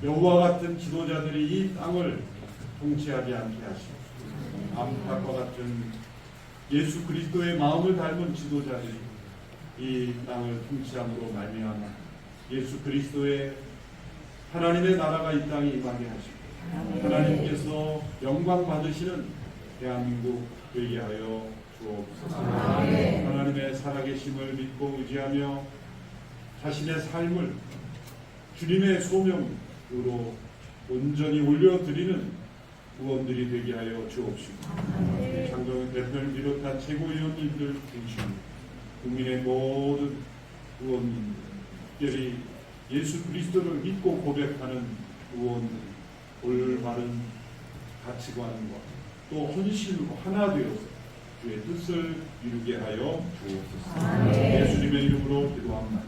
여호와 같은 지도자들이 이 땅을 통치하지 않게 하시고 암탉과 같은 예수 그리스도의 마음을 닮은 지도자들이 이 땅을 통치함으로 말미암아 예수 그리스도의 하나님의 나라가 이 땅에 임하게 하시고 하나님께서 영광 받으시는 대한민국 되게 하여 주옵소서. 하나님의 살아계심을 믿고 의지하며 자신의 삶을 주님의 소명으로 온전히 올려드리는 의원들이 되게 하여 주옵시고 장동현 대표를 비롯한 최고위원님들 중심 국민의 모든 의원님들이 예수 그리스도를 믿고 고백하는 의원들 올바른 가치관과 또 헌신으로 하나 되어서 주의 뜻을 이루게 하여 주옵소서. 예수님의 이름으로 기도합니다.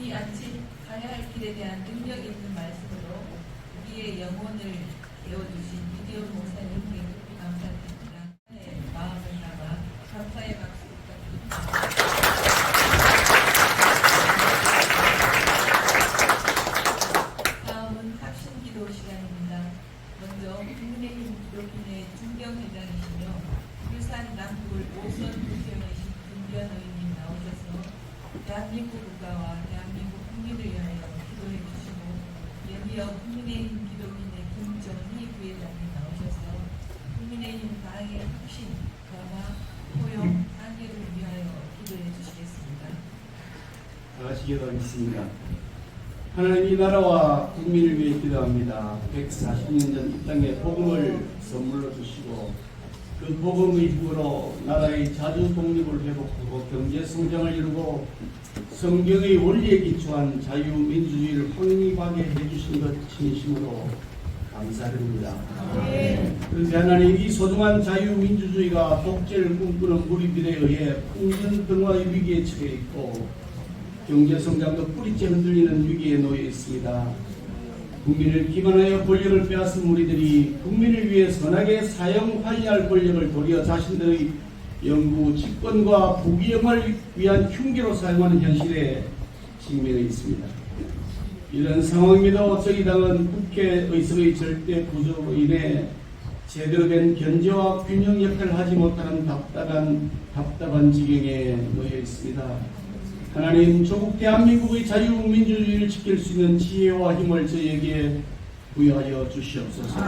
이 아침 가야 할 길에 대한 능력 있는 말씀으로 우리의 영혼을 깨워주신 이재용 목사님께 감사드립니다. 네, 마음을 담아 감사의 박수 부탁드립니다. 다음은 합심기도 시간입니다. 먼저 국민의힘 기독인의 중경회장이시며 울산 남구을 5선 국회의원이신 김변 의원님 나오셔서 대한민국 국가와 대한민국 국민을 위하여 기도해 주시고 여기어 국민의힘 기독인의 김정희 부회장님 나오셔서 국민의힘 당의 혁신, 변화, 포용, 단계를 위하여 기도해 주시겠습니다. 다 같이 기도하겠습니다. 하나님, 이 나라와 국민을 위해 기도합니다. 140년 전 이 땅에 복음을 선물로 주시고 그 복음의 힘으로 나라의 자주 독립을 회복하고 경제 성장을 이루고 성경의 원리에 기초한 자유민주주의를 확립하게 해주신 것 진심으로 감사드립니다. 그런데 하나님, 이 소중한 자유민주주의가 독재를 꿈꾸는 무리들에 의해 풍전등화의 위기에 처해 있고 경제성장도 뿌리째 흔들리는 위기에 놓여 있습니다. 국민을 기만하여 권력을 빼앗은 무리들이 국민을 위해 선하게 사용하여야 할 권력을 도리어 자신들의 영구 집권과 부귀영화를 위한 흉기로 사용하는 현실에 직면해 있습니다. 이런 상황임에도 저희 당은 국회 의석의 절대 부족으로 인해 제대로 된 견제와 균형 역할을 하지 못하는 답답한 지경에 놓여 있습니다. 하나님, 조국 대한민국의 자유민주주의를 지킬 수 있는 지혜와 힘을 저희에게 부여하여 주시옵소서.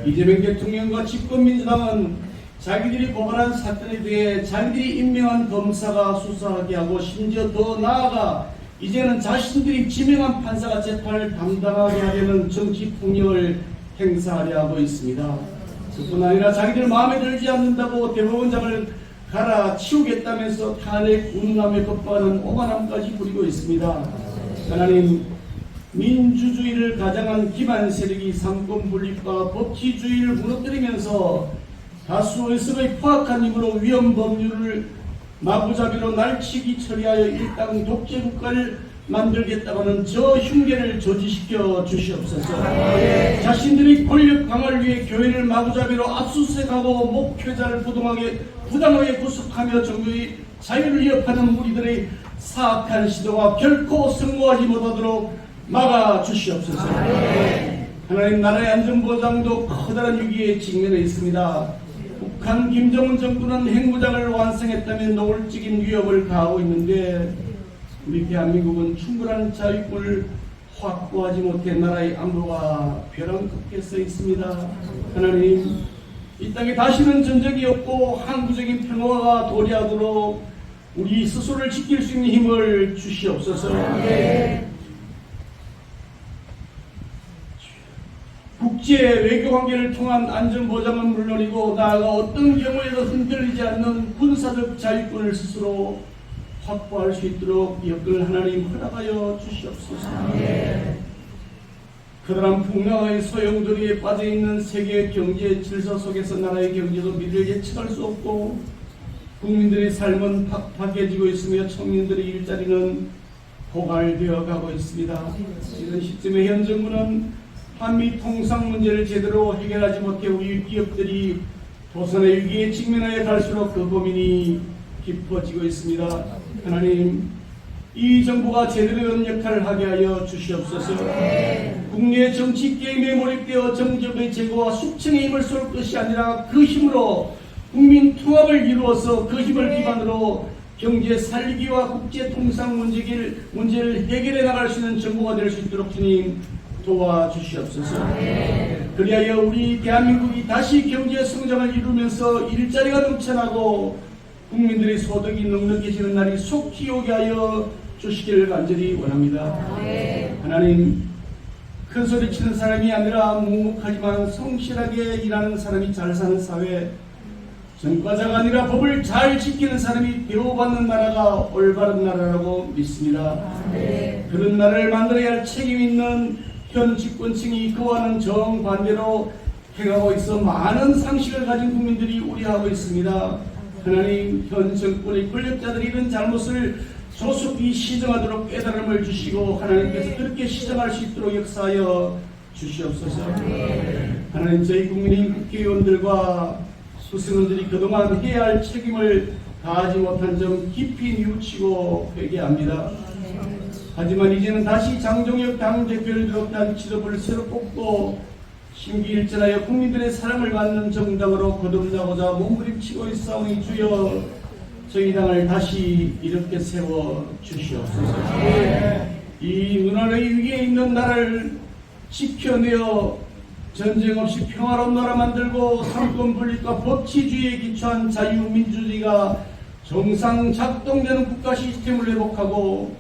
이재명 대통령과 집권민주당은 자기들이 고발한 사건에 대해 자기들이 임명한 검사가 수사하게 하고 심지어 더 나아가 이제는 자신들이 지명한 판사가 재판을 담당하게 하려는 정치 폭력을 행사하려 하고 있습니다. 그뿐 아니라 자기들 마음에 들지 않는다고 대법원장을 갈아치우겠다면서 탄핵 운운함에 겁박하는 오만함까지 부리고 있습니다. 하나님, 민주주의를 가장한 기반 세력이 상권 분립과 법치주의를 무너뜨리면서 다수 의석의 포악한 힘으로 위헌 법률을 마구잡이로 날치기 처리하여 일당 독재 국가를 만들겠다고는 저 흉계를 저지시켜 주시옵소서. 자신들의 권력 강화를 위해 교회를 마구잡이로 압수수색하고 목회자를 부당하게 구속하며 종교의 자유를 위협하는 무리들의 사악한 시도가 결코 성공하지 못하도록 막아 주시옵소서. 하나님, 나라의 안전보장도 커다란 위기에 직면해 있습니다. 북한 김정은 정부는 핵무장을 완성했다며 노골적인 위협을 가하고 있는데 우리 대한민국은 충분한 자유권을 확보하지 못해 나라의 안보가 벼랑끝에 서 있습니다. 하나님, 이 땅에 다시는 전쟁이 없고 항구적인 평화가 도래하도록 우리 스스로를 지킬 수 있는 힘을 주시옵소서. 국제 외교관계를 통한 안전보장은 물론이고 나아가 어떤 경우에도 흔들리지 않는 군사적 자유권을 스스로 확보할 수 있도록 여건을 하나님 허락하여 주시옵소서. 그러한 풍랑의 소용돌이에 빠져있는 세계 경제 질서 속에서 나라의 경제도 미래를 예측할 수 없고 국민들의 삶은 팍팍해지고 있으며 청년들의 일자리는 고갈되어 가고 있습니다. 이런 시점에 현 정부는 한미 통상 문제를 제대로 해결하지 못해 우리 기업들이 도산의 위기에 직면하여 갈수록 그 고민이 깊어지고 있습니다. 하나님, 이 정부가 제대로 된 역할을 하게 하여 주시옵소서. 국내 정치 게임에 몰입되어 정적의 제거와 숙청의 힘을 쏠 것이 아니라 그 힘으로 국민 통합을 이루어서 그 힘을 기반으로 경제 살리기와 국제 통상 문제를 해결해 나갈 수 있는 정부가 될 수 있도록 주님 도와주시옵소서. 그리하여 우리 대한민국이 다시 경제 성장을 이루면서 일자리가 넘쳐나고 국민들의 소득이 넉넉해지는 날이 속히 오게 하여 주시기를 간절히 원합니다. 하나님, 큰 소리 치는 사람이 아니라 묵묵하지만 성실하게 일하는 사람이 잘 사는 사회, 전과자가 아니라 법을 잘 지키는 사람이 대우받는 나라가 올바른 나라라고 믿습니다. 그런 나라를 만들어야 할 책임 있는 현 집권층이 그와는 정반대로 행하고 있어 많은 상식을 가진 국민들이 우려하고 있습니다. 하나님, 현 정권의 권력자들이 이런 잘못을 조속히 시정하도록 깨달음을 주시고 하나님께서 그렇게 시정할 수 있도록 역사하여 주시옵소서. 하나님, 저희 국민인 국회의원들과 수승원들이 그동안 해야 할 책임을 다하지 못한 점 깊이 뉘우치고 회개합니다. 하지만 이제는 다시 장종혁 당대표를 비롯한 지도부를 새로 뽑고 심기일전하여 국민들의 사랑을 받는 정당으로 거듭나고자 몸부림치고 있사오니 주여, 저희 당을 다시 이렇게 세워 주시옵소서. 이 눈알의 위에 있는 나라를 지켜내어 전쟁 없이 평화로운 나라 만들고 상권 분립과 법치주의에 기초한 자유민주주의가 정상 작동되는 국가 시스템을 회복하고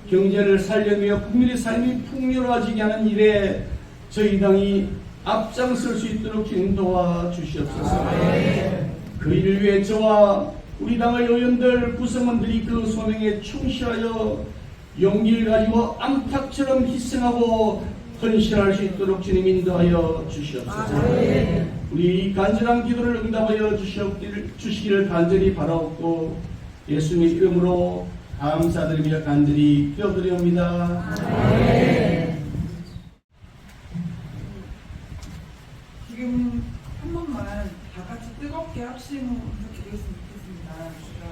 경제를 살려내어 국민의 삶이 풍요로워지게 하는 일에 저희 당이 앞장설 수 있도록 인도와 주시옵소서. 그 일을 위해 저와 우리 당의 의원들, 구성원들이 그 소명에 충실하여 용기를 가지고 암탉처럼 희생하고 헌신할 수 있도록 주님 인도하여 주시옵소서. 우리 간절한 기도를 응답하여 주시기를 간절히 바라옵고 예수님의 이름으로 감사드리며 간절히 기도드리옵니다. 지금 한 번만 다 같이 뜨겁게 합심으로 기도했으면 좋겠습니다. 우리가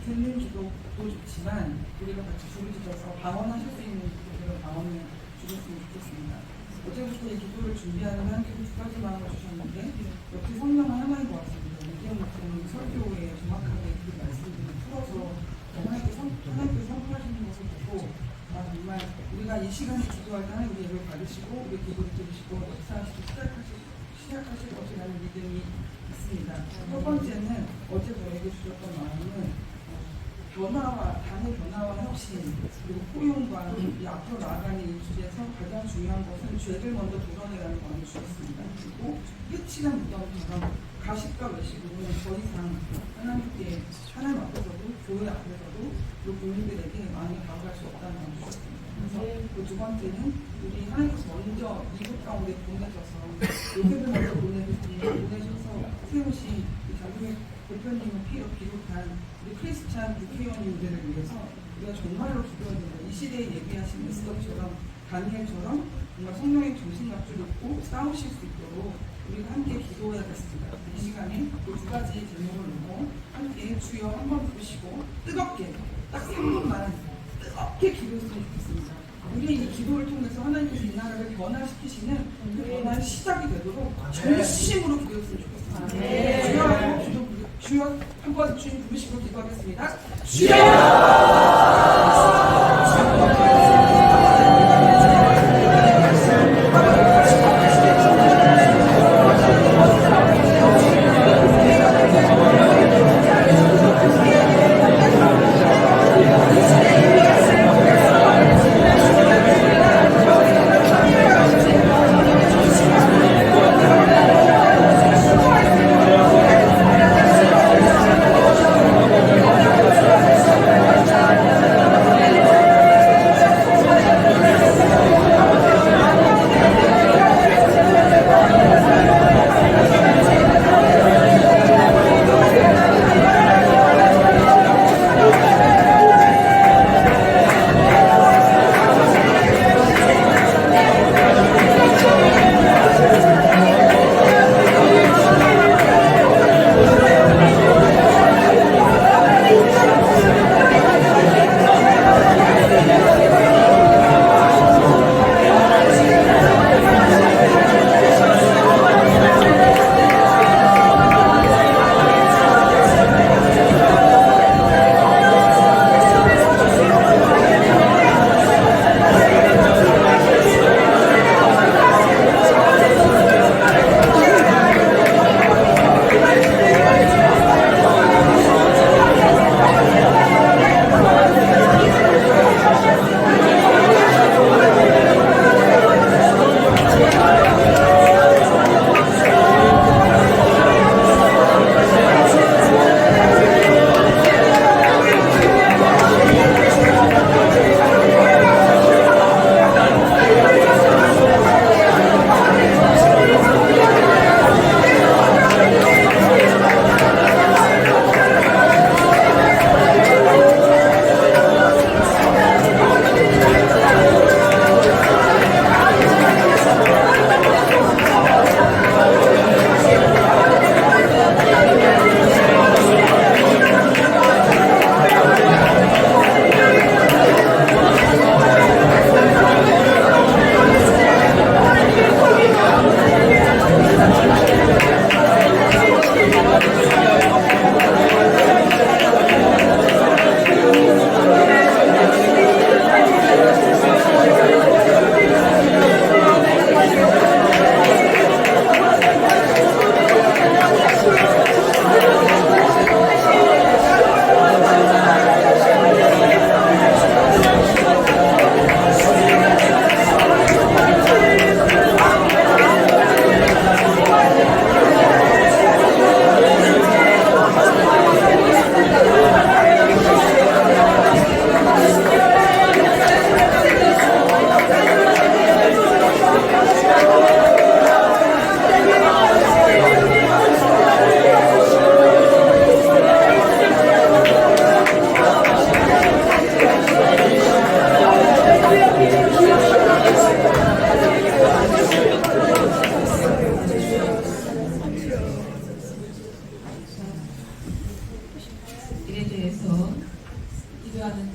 듣는 기도도 좋지만 우리가 같이 부르짖어서 방언하실 수 있는 기도를 방언을 주셨으면 좋겠습니다. 어제부터 이 기도를 준비하는 하나님께서 두 가지 마음을 주셨는데 역시 성령은 하나인 것 같습니다. 이기영 목사님 설교에 정확하게 그 말씀들을 풀어서 하나님께 선포하시는 것을 보고 정말 우리가 이 시간에 기도할 때 하나님 우리 예배를 받으시고 우리 기도를 들으시고 역사하시고 시작하실 것이라는 믿음이 있습니다. 첫 번째는 어제 저에게 주셨던 마음은 당의 변화와 혁신, 그리고 포용과 이 앞으로 나아가는 이 주제에서 가장 중요한 것은 죄를 먼저 드러내라는 마음을 주셨습니다. 그리고 끝이란 무덤처럼 가식과 외식으로는 더 이상 하나님 앞에서도 교회 앞에서도 그리고 국민들에게 마음이 다가갈 수 없다는 마음을 주셨습니다. 그래서 그 두 번째는 우리 하나님께서 먼저 이국 가운데 보내셔서 요셉을 먼저 보내셔서 세우신 장동혁 대표님을 비롯한 우리 크리스찬 국회의원님들을 위해서 우리가 정말로 기도해야 된다. 이 시대에 예비하신 에스더처럼 다니엘처럼 정말 성령의 정신력을 놓고 싸우실 수 있도록 우리가 함께 기도해야겠습니다. 이 시간에 그 두 가지 제목을 놓고 함께 주여 한번 부르시고 뜨겁게 딱 3분만 뜨겁게 기도했으면 좋겠습니다. 우리의 이 기도를 통해서 하나님께서 이 나라를 변화시키시는 그 변화의 시작이 되도록 전심으로 기도했으면 좋겠습니다. 주여 한번 주님 부르시고 기도하겠습니다.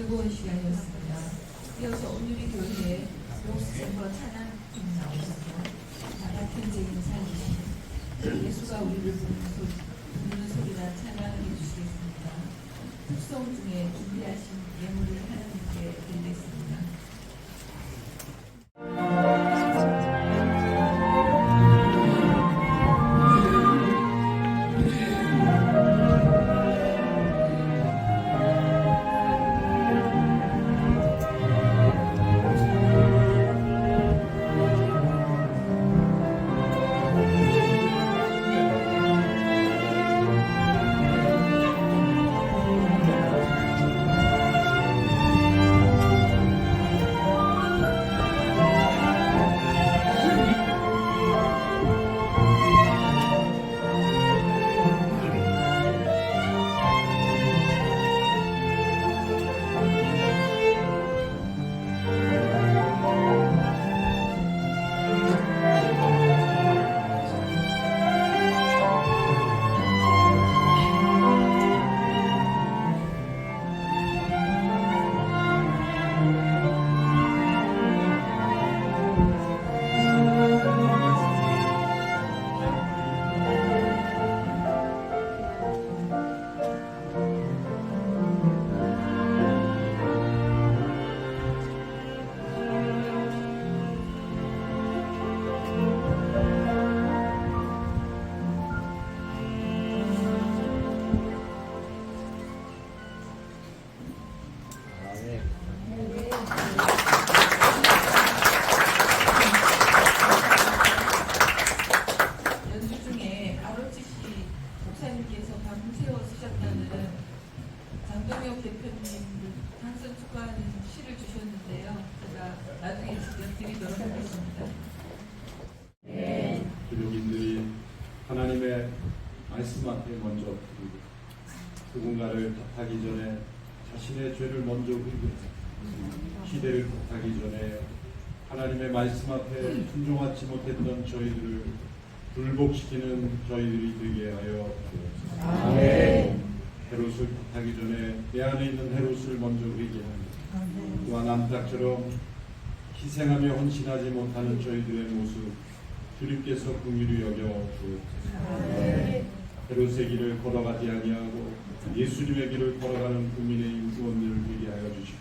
즐거운 시간이었습니다. 이어서 오늘의 교회에 목숨과 찬양 나오셔서 같은 제인 살리신 예수가 우리를 부르는 소리나 찬양을 해주시겠습니다. 특송 중에 준비하신 예물을 하나님께 드리겠습니다. 연주 중에 아로치시 목사님께서 밤새워 쓰셨다는 장동혁 대표님을 당선 축하하는 시를 주셨는데요. 제가 나중에 직접 드리도록 하겠습니다. 기독인들이 하나님의 말씀 앞에 먼저 드리고 누군가를 탓하기 전에 자신의 죄를 먼저 의뢰 시대를 탓하기 전에 하나님의 말씀 앞에 순종하지 못했던 저희들을 굴복시키는 저희들이 되게 하여 주옵소서. 헤롯을 탓하기 전에 내 안에 있는 헤롯을 먼저 회개하며 또한 암탉처럼 희생하며 헌신하지 못하는 저희들의 모습 주님께서 긍휼히 여겨 주옵소서. 헤롯의 길을 걸어가지 아니하고 예수님의 길을 걸어가는 국민의 구원들을 되게 하여 주시고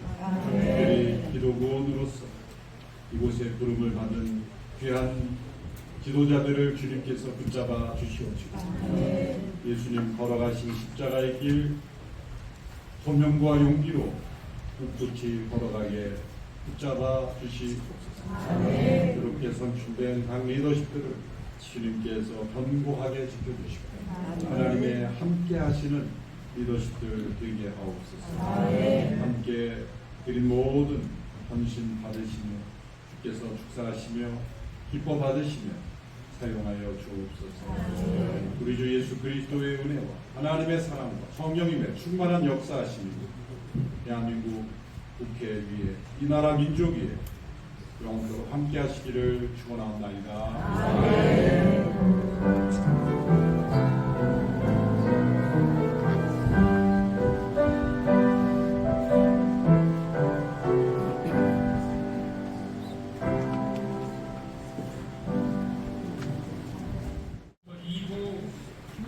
특별히 기도구원으로서 이곳에 부름을 받은 귀한 지도자들을 주님께서 붙잡아 주시옵시고 예수님 걸어가신 십자가의 길 소명과 용기로 꿋꿋이 걸어가게 붙잡아 주시옵소서. 그렇게 선출된 각 리더십들을 주님께서 견고하게 지켜주시고 하나님의 함께 하시는 리더십들 되게 하옵소서. 함께 드린 모든 헌신 받으시며 주께서 축사하시며 기뻐 받으시며 사용하여 주옵소서. 우리 주 예수 그리스도의 은혜와 하나님의 사랑과 성령님의 충만한 역사하심이 대한민국 국회 위에 이 나라 민족 위에 영원토록 함께 하시기를 축원하옵나이다.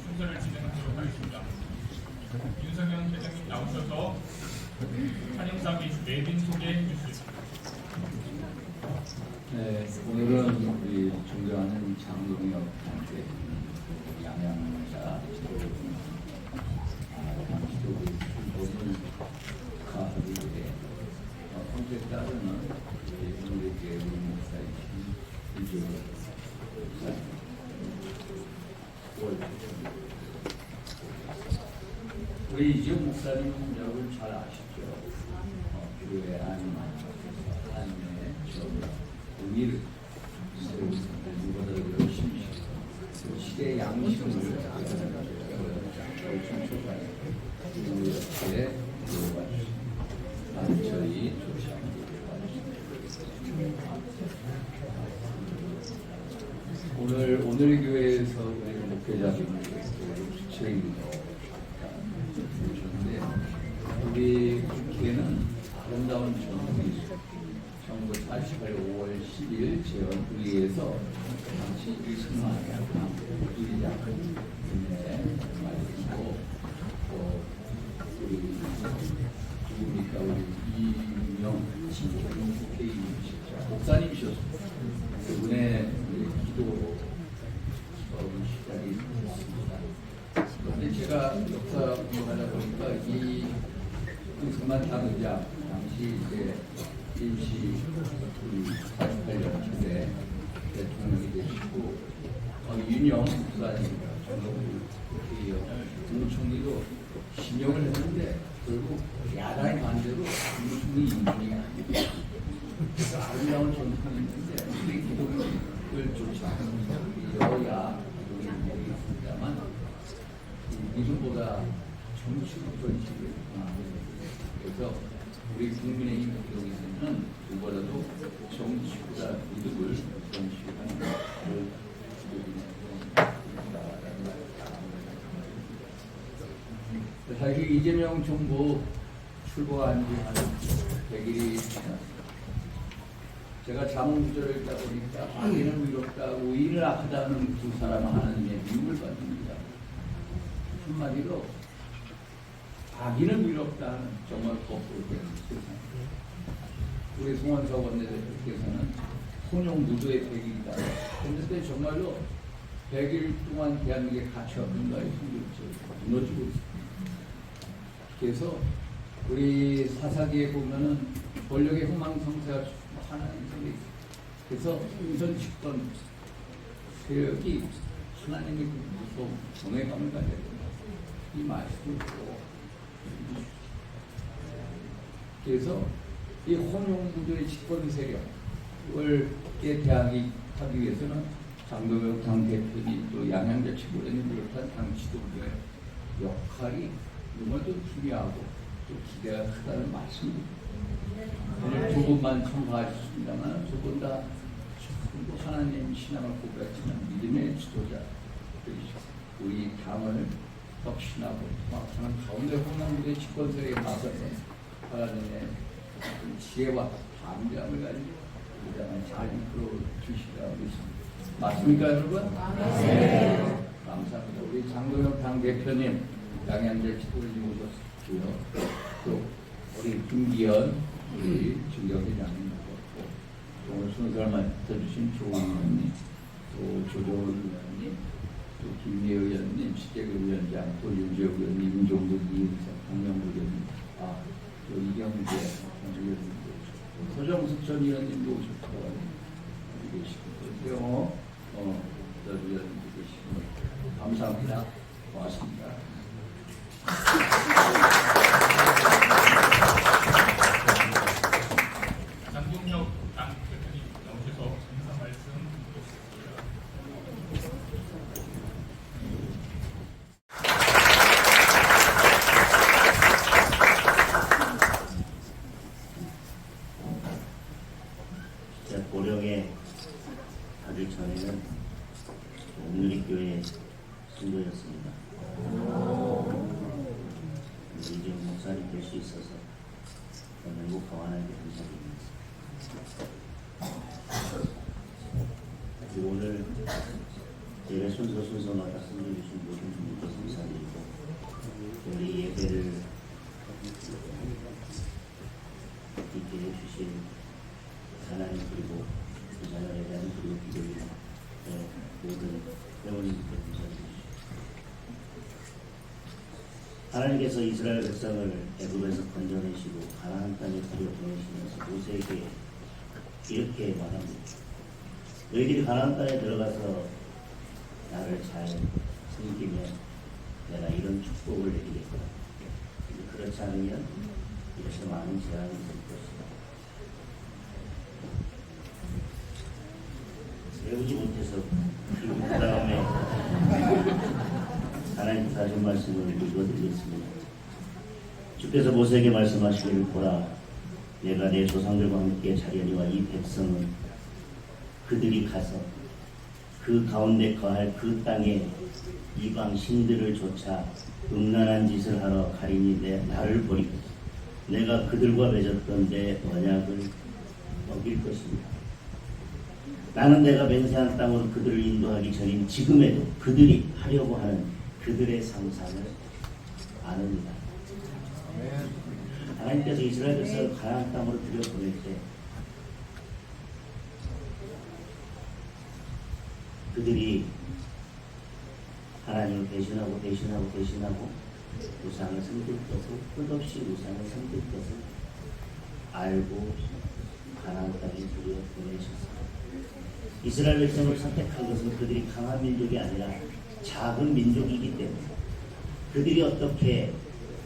순서를 진행하도록 하겠습니다. 윤석영 회장님 나오셔서 찬영사 및 내빈 소개해 주시겠습니다. 네, 오늘은 우리 존경하는 장동혁 함께 양양자 지도부 모든 가족들의 성격에 따르는 우리 교회 목사이신 이주호 목사님 우리 이주호 목사님 여러분 잘 아시죠? 교회 하나님의 의미를 누구보다 열심히 시대의 양심을 이렇게 저희 오늘 교회에서 우리 목회자분 주체인 오셨는데 우리 교회는 아름다운 전통이 1948 5월 10일 제헌의회에서 당시 일승만의 의장 말이시고 또 우리 누굽니까 우리 이윤영 국회의원이셨죠. 목사님이셨습니다. 그분의 기도 시작이 됐습니다. 그런데 제가 역사 공부하다 보니까 이 승만 당의장 당시 이제 임시 48년 초에 대통령이 되시고 윤영 목사님 국회의원을 국무총리도 신용을 했는데 결국 야당의 반대로 국무총리 임명이 아닙니다. 그래서 아름다운 전통이 있는데 우리 기독을 쫓아가는 여야 기독이 있습니다만 믿음보다 정치로 전치를 그래서 우리 국민의힘 기독에서는 누구보다도 정치보다 믿음을 전치하는 그 사실 이재명 정부 출범한 지 한 100일이 지났습니다. 제가 자문구절을 읽다 보니까 악인은 위롭다, 의인은 악하다는 두 사람은 하나님의 미움을 받습니다. 한마디로 악인은 위롭다는 정말 거꾸로 된 세상. 우리 송원석 원내대표께서는 혼용 무도의 100일이다. 그런데 정말로 100일 동안 대한민국의 가치 없는가의 성격이 무너지고 있습니다. 그래서 우리 사사기에 보면은 권력의 흥망성쇠가 하나님 속에 있습니다. 그래서 우선 집권 세력이 하나님의 그 무서움, 정의감을 가져야 된다. 이 말씀을 듣고 그래서 이 혼용무도의 집권 세력을 대항하기 위해서는 장동혁 당 대표님 또 양양자 최고위원님 비롯한 당 지도부의 역할이 너무도 중요하고 또 기대가 크다는 말씀입니다. 오늘 두 분만 첨부하셨습니다만 두 분 다 하나님 신앙을 고백하는 믿음의 지도자 우리 당을 혁신하고 하는 가운데 혼란무대 집권세력에 나서서 하나님의 지혜와 담대함을 가지고 우리 당을 잘 이끌어 주시리라 믿습니다. 맞습니까 여러분? 네. 감사합니다. 우리 장동혁 당대표님 양양절 지도를 오셨고요. 또 우리 김기현 우리 중경회장님 오늘 순서를 맡아주신 조원 의원님 또 조정원 의원님 또 김미애 의원님 시재규 위원장 또 윤재욱 의원님 임종국 이은석 강명구 의원님 또 이경재 의원님도 오셨고 서정숙 전 의원님도 오셨고 계시고 또 태영호 의원님도 계시고 감사합니다. 고맙습니다. 장동혁 당 대표님 나오셔서 인사 말씀 드리겠습니다. 제가 고령에 가기 전에는 옥누리교회 신도였습니다. 이제 목사님 될 수 있어서 너무 행복하고 하나님께 감사드립니다. 그리고 오늘 예배 순서마다 섬겨주신 모든 분들께 감사드리고 우리 예배를 있게 해주신 하나님 그리고 그 자녀에 대한 그리고 기도를 모든 회원님께 감사드립니다. 하나님께서 이스라엘 백성을 애굽에서 건져내시고 가나안 땅에 들여보내시면서 모세에게 이렇게 말합니다. 너희들이 가나안 땅에 들어가서 나를 잘 섬기면 내가 이런 축복을 내리겠다. 그렇지 않으면 이렇게 많은 재앙이 될 것이다. 배우지 못해서 그 다음에 하나님께서 하신 말씀을 읽어드리겠습니다. 주께서 모세에게 말씀하시기를 보라, 내가 내 조상들과 함께 자려니와 이 백성은 그들이 가서 그 가운데 거할 그 땅에 이방 신들을 쫓아 음란한 짓을 하러 가리니 나를 버리고 내가 그들과 맺었던 내 언약을 어길 것입니다. 나는 내가 맹세한 땅으로 그들을 인도하기 전인 지금에도 그들이 하려고 하는 그들의 상상을 아느니라. 하나님께서 이스라엘 백성을 가나안 땅으로 들여보낼 때 그들이 하나님을 배신하고 우상을 섬길 것을, 끝없이 우상을 섬길 것을 알고 가나안 땅에 들여보내셨습니다. 이스라엘 백성을 선택한 것은 그들이 강한 민족이 아니라 작은 민족이기 때문에 그들이 어떻게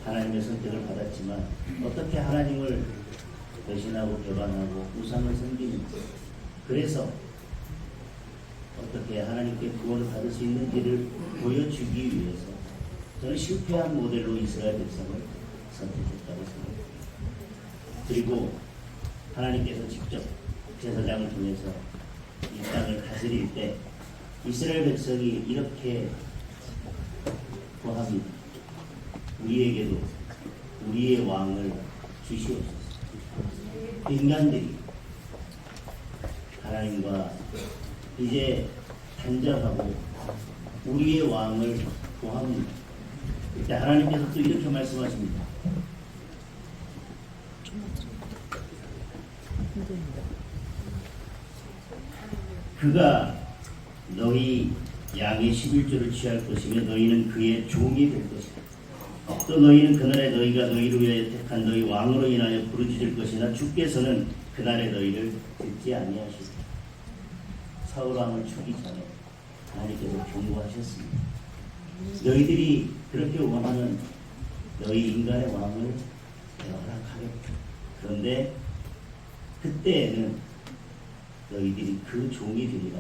하나님의 선택을 받았지만 어떻게 하나님을 배신하고 배반하고 우상을 섬기는지, 그래서 어떻게 하나님께 구원을 받을 수 있는지를 보여주기 위해서 저는 실패한 모델로 이스라엘 백성을 선택했다고 생각합니다. 그리고 하나님께서 직접 제사장을 통해서 이 땅을 다스릴 때 이스라엘 백성이 이렇게 구합니다. 우리에게도 우리의 왕을 주시옵소서. 인간들이 하나님과 이제 단절하고 우리의 왕을 구합니다. 그때 하나님께서 또 이렇게 말씀하십니다. 그가 너희 양의 11조를 취할 것이며 너희는 그의 종이 될 것이다. 또 너희는 그날에 너희가 너희를 위하여 택한 너희 왕으로 인하여 부르짖을 것이나 주께서는 그날에 너희를 듣지 아니하시리라. 사울왕을 죽기 전에 하나님께서 경고하셨습니다. 너희들이 그렇게 원하는 너희 인간의 왕을 내가 허락하겠다. 그런데 그때에는 너희들이 그 종이 되리라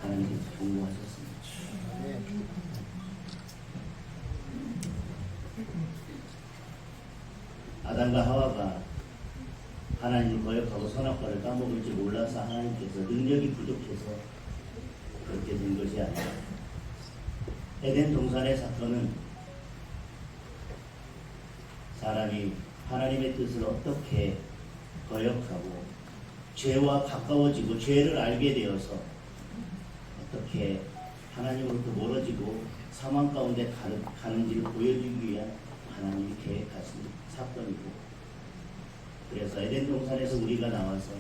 하나님께서 경고하셨습니다. 아담과 하와가 하나님을 거역하고 선악과를 까먹을 줄 몰라서 하나님께서 능력이 부족해서 그렇게 된 것이 아니라 에덴 동산의 사건은 사람이 하나님의 뜻을 어떻게 거역하고 죄와 가까워지고 죄를 알게 되어서 어떻게 하나님으로부터 멀어지고 사망 가운데 가는지를 보여주기 위한 하나님이 계획하신 사건이고, 그래서 에덴 동산에서 우리가 나와서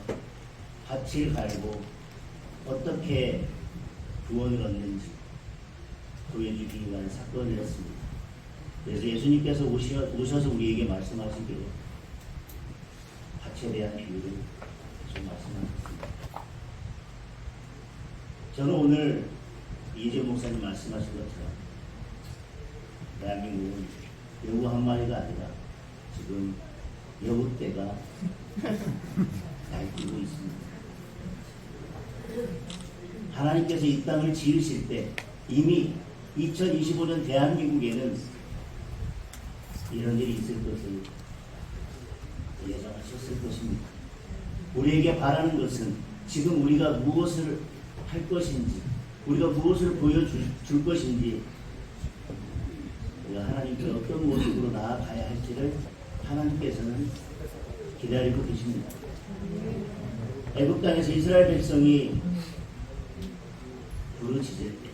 밭을 갈고 어떻게 구원을 얻는지 보여주기 위한 사건이었습니다. 그래서 예수님께서 오셔서 우리에게 말씀하시기를 밭에 대한 비유를 좀 말씀하셨습니다. 저는 오늘 이재용 목사님 말씀하신 것처럼 대한민국은 여우 한 마리가 아니라 지금 여우 떼가 날뛰고 있습니다. 하나님께서 이 땅을 지으실 때 이미 2025년 대한민국에는 이런 일이 있을 것을 예정하셨을 것입니다. 우리에게 바라는 것은 지금 우리가 무엇을 할 것인지, 우리가 무엇을 보여줄 것인지, 우리가 하나님께 어떤 모습으로 나아가야 할지를 하나님께서는 기다리고 계십니다. 애굽 땅에서 이스라엘 백성이 부르짖을 때,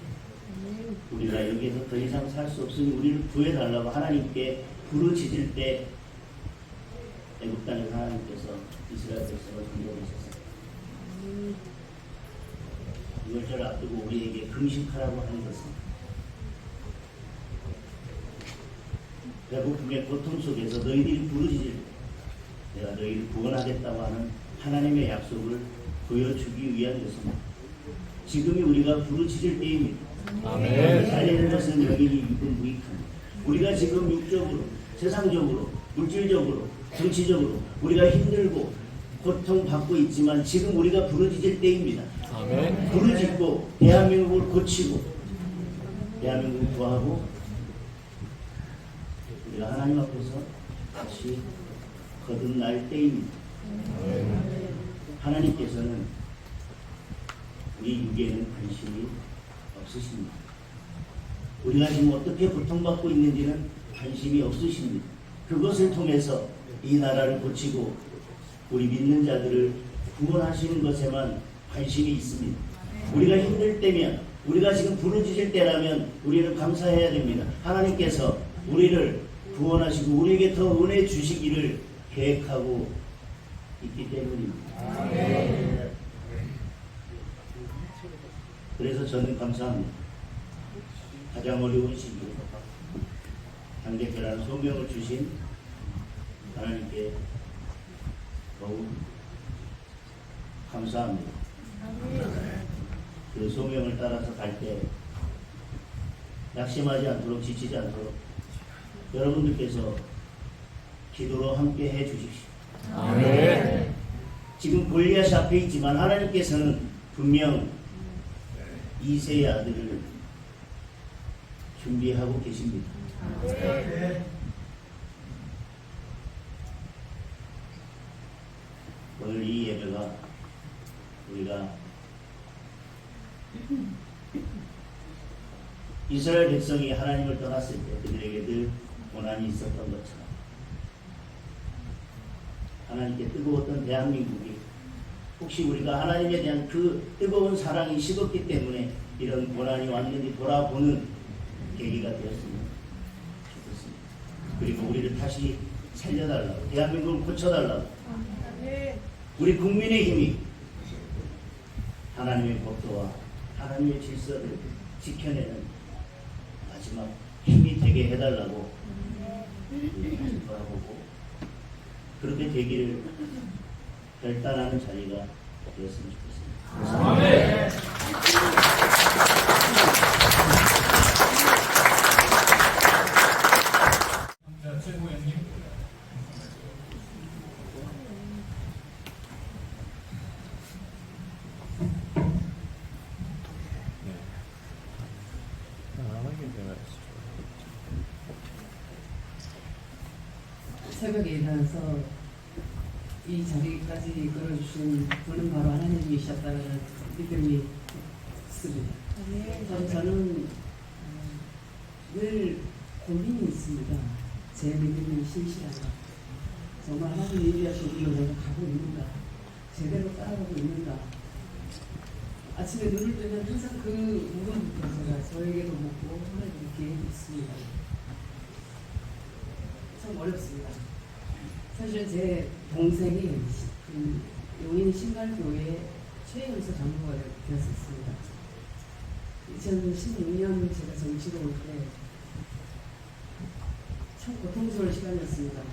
우리가 여기에서 더 이상 살 수 없으니 우리를 구해달라고 하나님께 부르짖을 때 애굽 땅에서 하나님께서 이스라엘 백성을 건져내셨습니다. 이월절을 앞두고 우리에게 금식하라고 하는 것은 배고픔의 고통 속에서 너희들이 부르짖을 때 내가 너희를 구원하겠다고 하는 하나님의 약속을 보여주기 위한 것입니다. 지금이 우리가 부르짖을 때입니다. 아멘. 살리는 것은 여기니 육은 무익합니다. 우리가 지금 육적으로, 세상적으로, 물질적으로, 정치적으로 우리가 힘들고 고통받고 있지만 지금 우리가 부르짖을 때입니다. 아멘. 부르짖고 대한민국을 고치고 대한민국을 구하고 우리가 하나님 앞에서 다시 거듭날 때입니다. 아멘. 하나님께서는 우리 육에는 관심이 없으십니다. 우리가 지금 어떻게 고통받고 있는지는 관심이 없으십니다. 그것을 통해서 이 나라를 고치고 우리 믿는 자들을 구원하시는 것에만 관심이 있습니다. 우리가 힘들 때면, 우리가 지금 부르짖을 때라면 우리는 감사해야 됩니다. 하나님께서 우리를 구원하시고 우리에게 더 은혜 주시기를 계획하고 있기 때문입니다. 그래서 저는 감사합니다. 가장 어려운 시기에 당대표라는 소명을 주신 하나님께 더욱 감사합니다. 그 소명을 따라서 갈 때 낙심하지 않도록, 지치지 않도록 여러분들께서 기도로 함께 해 주십시오. 아멘. 지금 골리앗이 앞에 있지만 하나님께서는 분명 이새의 아들을 준비하고 계십니다. 아멘. 오늘 이 예배가 우리가 이스라엘 백성이 하나님을 떠났을 때 그들에게 늘 고난이 있었던 것처럼 하나님께 뜨거웠던 대한민국이 혹시 우리가 하나님에 대한 그 뜨거운 사랑이 식었기 때문에 이런 고난이 왔는지 돌아보는 계기가 되었으면 좋겠습니다. 그리고 우리를 다시 살려달라고, 대한민국을 고쳐달라고, 우리 국민의 힘이 하나님의 법도와 하나님의 질서를 지켜내는 마지막 힘이 되게 해달라고 돌아보고 그렇게 되기를 결단하는 자리가 되었으면 좋겠습니다. 아멘. 최고위원님. 새벽에 일어나서 이 자리까지 이끌어주신 분은 바로 하나님이셨다는 믿음이 있습니다. 저는 늘 고민이 있습니다. 제 믿음이 신실한가? 정말 하나님 얘기하신 길로 내가 가고 있는가? 제대로 따라가고 있는가? 아침에 눈을 뜨면 항상 그 부분부터 제가 저에게도 묻고 하나님께 있습니다. 참 어렵습니다. 사실 제 동생이 그 용인 신갈교회 최영수 장로가 되었었습니다. 2016년 제가 정치로 올 때 참 고통스러운 시간이었습니다.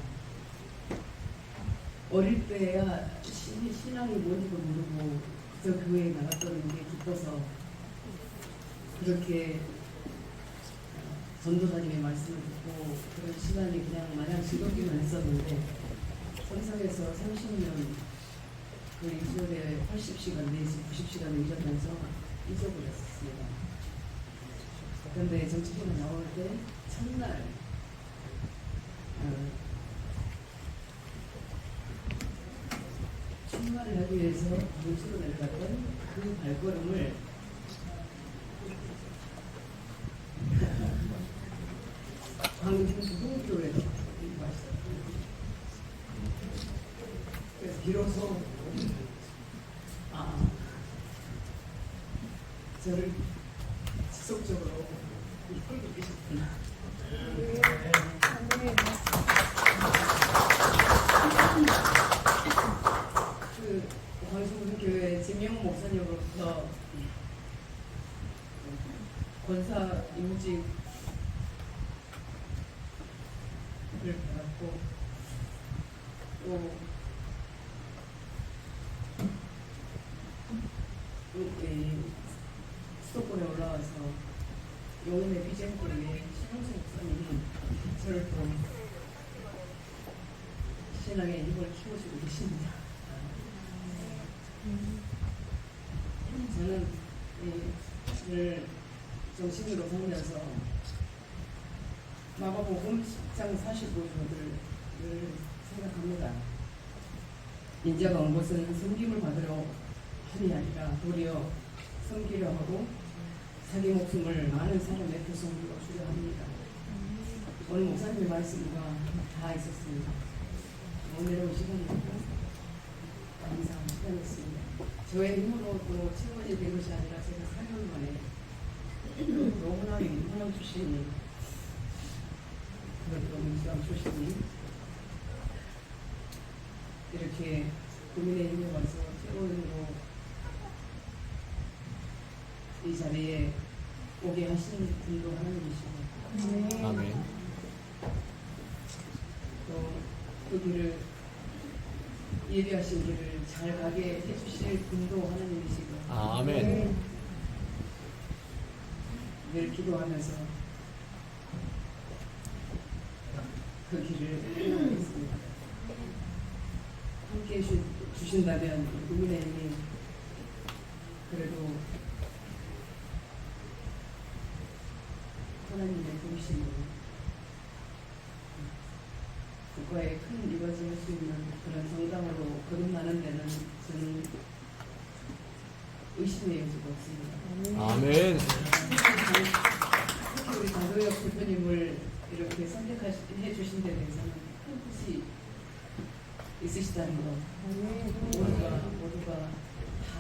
어릴 때야 신앙이 뭔지도 모르고 그저 교회에 나갔던 게 기뻐서 그렇게 전도사님의 말씀을 듣고 그런 시간이 그냥 마냥 즐겁기만 했었는데 성상에서 30년 그 이전에 80시간 내지 90시간을 잊으면서 잊어버렸습니다. 그런데 정치권에 나올 때 첫날 출마를 하기 위해서 물수로 내려갔던 그 발걸음을 광주 부동교회에서 왔어요. 그래서 비로소 저를 지속적으로 이끌고 계셨구나. 그 광주교회 김영호 목사님으로부터 권사 임직을 받았고 또 수도권에 올라와서 용인의 비전교회 신홍수 목사님이 저를 또 신앙의 힘을 키워주고 계십니다. 저는 오늘 정신으로 살면서 마가복음 10장 45절을 생각합니다. 인자가 온 것은 섬김을 받으러 함이 아니라 도리어 섬기려 하고 자기 목숨을 많은 사람의 구성으로 주려 합니다. 오늘 목사님의 말씀과 다 있었습니다. 오늘은 시간이니까 감사한 시간이었습니다. 저의 힘으로 또 체험이 된 것이 아니라 제가 4년 만에 너무나 유명한 출신이 그래도 민주당 출신이 이렇게 국민의힘에 와서 최고위원으로 이 자리에 오게 하시는 분도 하나님이시고 아멘. 또 그 길을 예비하신 길을 잘 가게 해주실 분도 하나님이시고 아멘. 늘 기도하면서 그 길을 행하겠습니다. 함께 주신다면 국민의힘이 그래도 하나님의 도우심으로 국가에 큰 이바지할 수 있는 그런 정당으로 거듭나는 데는 저는 의심의 여지가 없습니다. 아멘. 특히 우리 장도혁 대표님을 이렇게 선택해 주신 데 대해서는 큰 뜻이 있으시다는 것. 모두가 다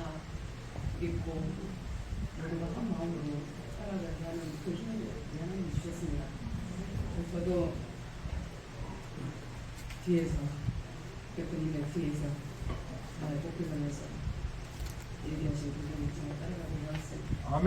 믿고 모두가 한 마음으로 살아가게 하는 그 힘을 하나님이 주셨습니다. 저도 뒤에서 대표님의 뒤에서 잘 복귀하면서 얘기하신 그분을 잘 따라가고 나왔습니다. 아멘.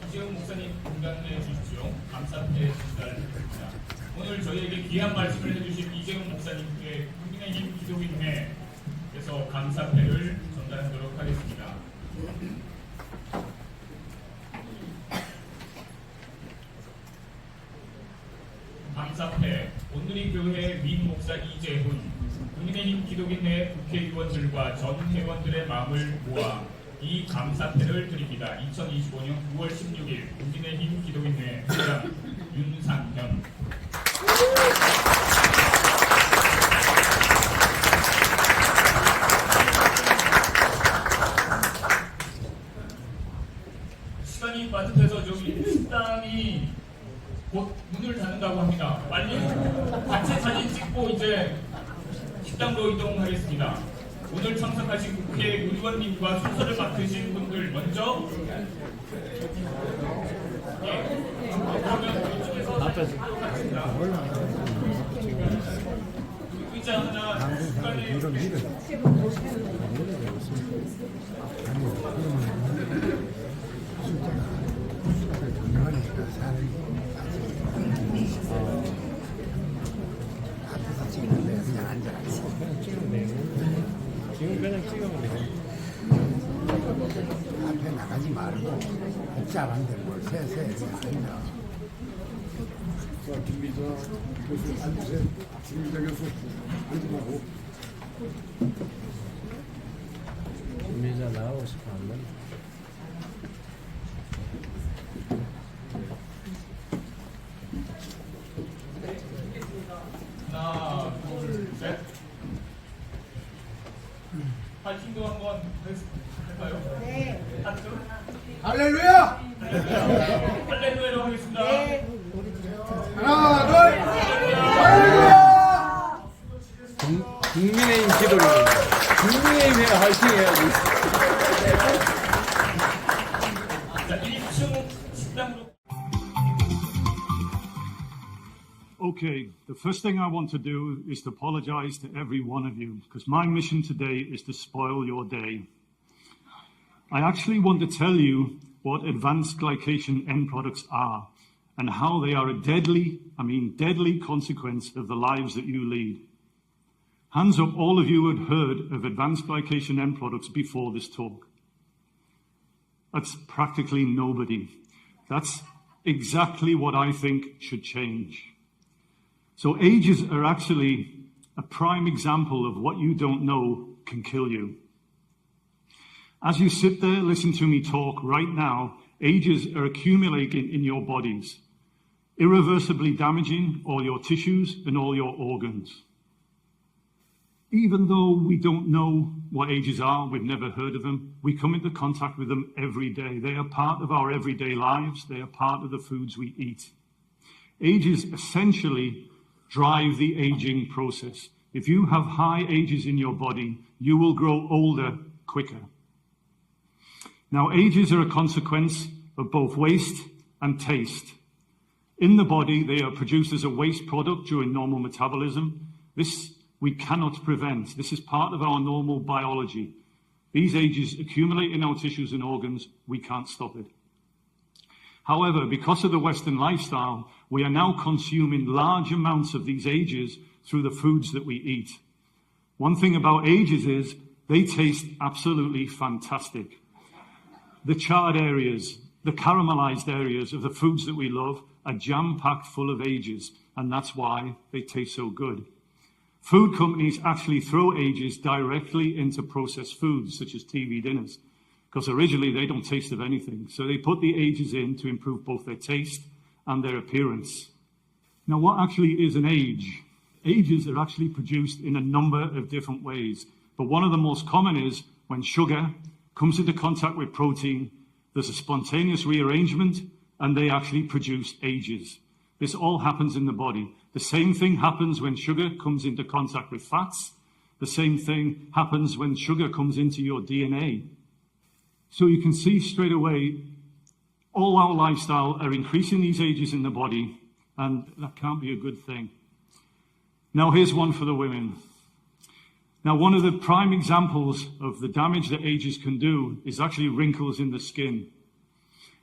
이재용 목사님 공감해 주십시오. 감사께 전달드립니다. 오늘 저희에게 귀한 말씀을 해주신 이재용 목사님께 국민의힘 기독인회에서 감사패를 전달하도록 하겠습니다. 감사패 온누리교회 민 목사 이재훈 국민의힘 기독인회 국회의원들과 전 회원들의 마음을 모아 이 감사패를 드립니다. 2025년 9월 16일 국민의힘 기독인회 회장 윤상현. 시간이 빠듯해서 저기 식당이 곧 문을 닫는다고 합니다. 빨리 같이 사진 찍고 이제 식당으로 이동하겠습니다. 오늘 참석하신 국회의원님과 순서를 맡으신 분들 먼저 그러면 이쪽에서 사진 찍도록 하겠습니다. 의자 하나 중간에 지금 그냥 찍으면 돼. 앞에 나가지 말고 복잡한데 뭘 세세 아니다. 김미자 교수 앉으세요. 김미자 교수 앉으라고. 김미자 나오고 싶어 안 나? 하나, 둘, 셋. 파이팅도 한번 할까요? 네. 하트. 할렐루야! 할렐루야로 하겠습니다. 하나, 둘, 할렐루야! 국민의힘 기도를 국민의힘에 화이팅 해야지. 자, 1층 식당으로. Okay, the first thing I want to do is to apologize to every one of you, because my mission today is to spoil your day. I actually want to tell you what advanced glycation end products are and how they are a deadly consequence of the lives that you lead. Hands up all of you who had heard of advanced glycation end products before this talk. That's practically nobody. That's exactly what I think should change. So ages are actually a prime example of what you don't know can kill you. As you sit there, listen to me talk right now, ages are accumulating in your bodies. irreversibly damaging all your tissues and all your organs. Even though we don't know what ages are, we've never heard of them, we come into contact with them every day. They are part of our everyday lives. They are part of the foods we eat. Ages essentially drive the aging process. If you have high ages in your body, you will grow older quicker. Now, ages are a consequence of both waste and taste. In the body, they are produced as a waste product during normal metabolism. This we cannot prevent. This is part of our normal biology. These ages accumulate in our tissues and organs. We can't stop it. However, because of the Western lifestyle, we are now consuming large amounts of these ages through the foods that we eat. One thing about ages is they taste absolutely fantastic. The charred areas, the caramelized areas of the foods that we love are jam-packed full of ages, and that's why they taste so good. Food companies actually throw ages directly into processed foods, such as TV dinners, because originally they don't taste of anything. So they put the ages in to improve both their taste and their appearance. Now, what actually is an age? Ages are actually produced in a number of different ways, but one of the most common is when sugar comes into contact with protein, there's a spontaneous rearrangement, and they actually produce ages. This all happens in the body. The same thing happens when sugar comes into contact with fats. The same thing happens when sugar comes into your DNA. So you can see straight away, all our lifestyle are increasing these ages in the body, and that can't be a good thing. Now here's one for the women. Now, one of the prime examples of the damage that ages can do is actually wrinkles in the skin.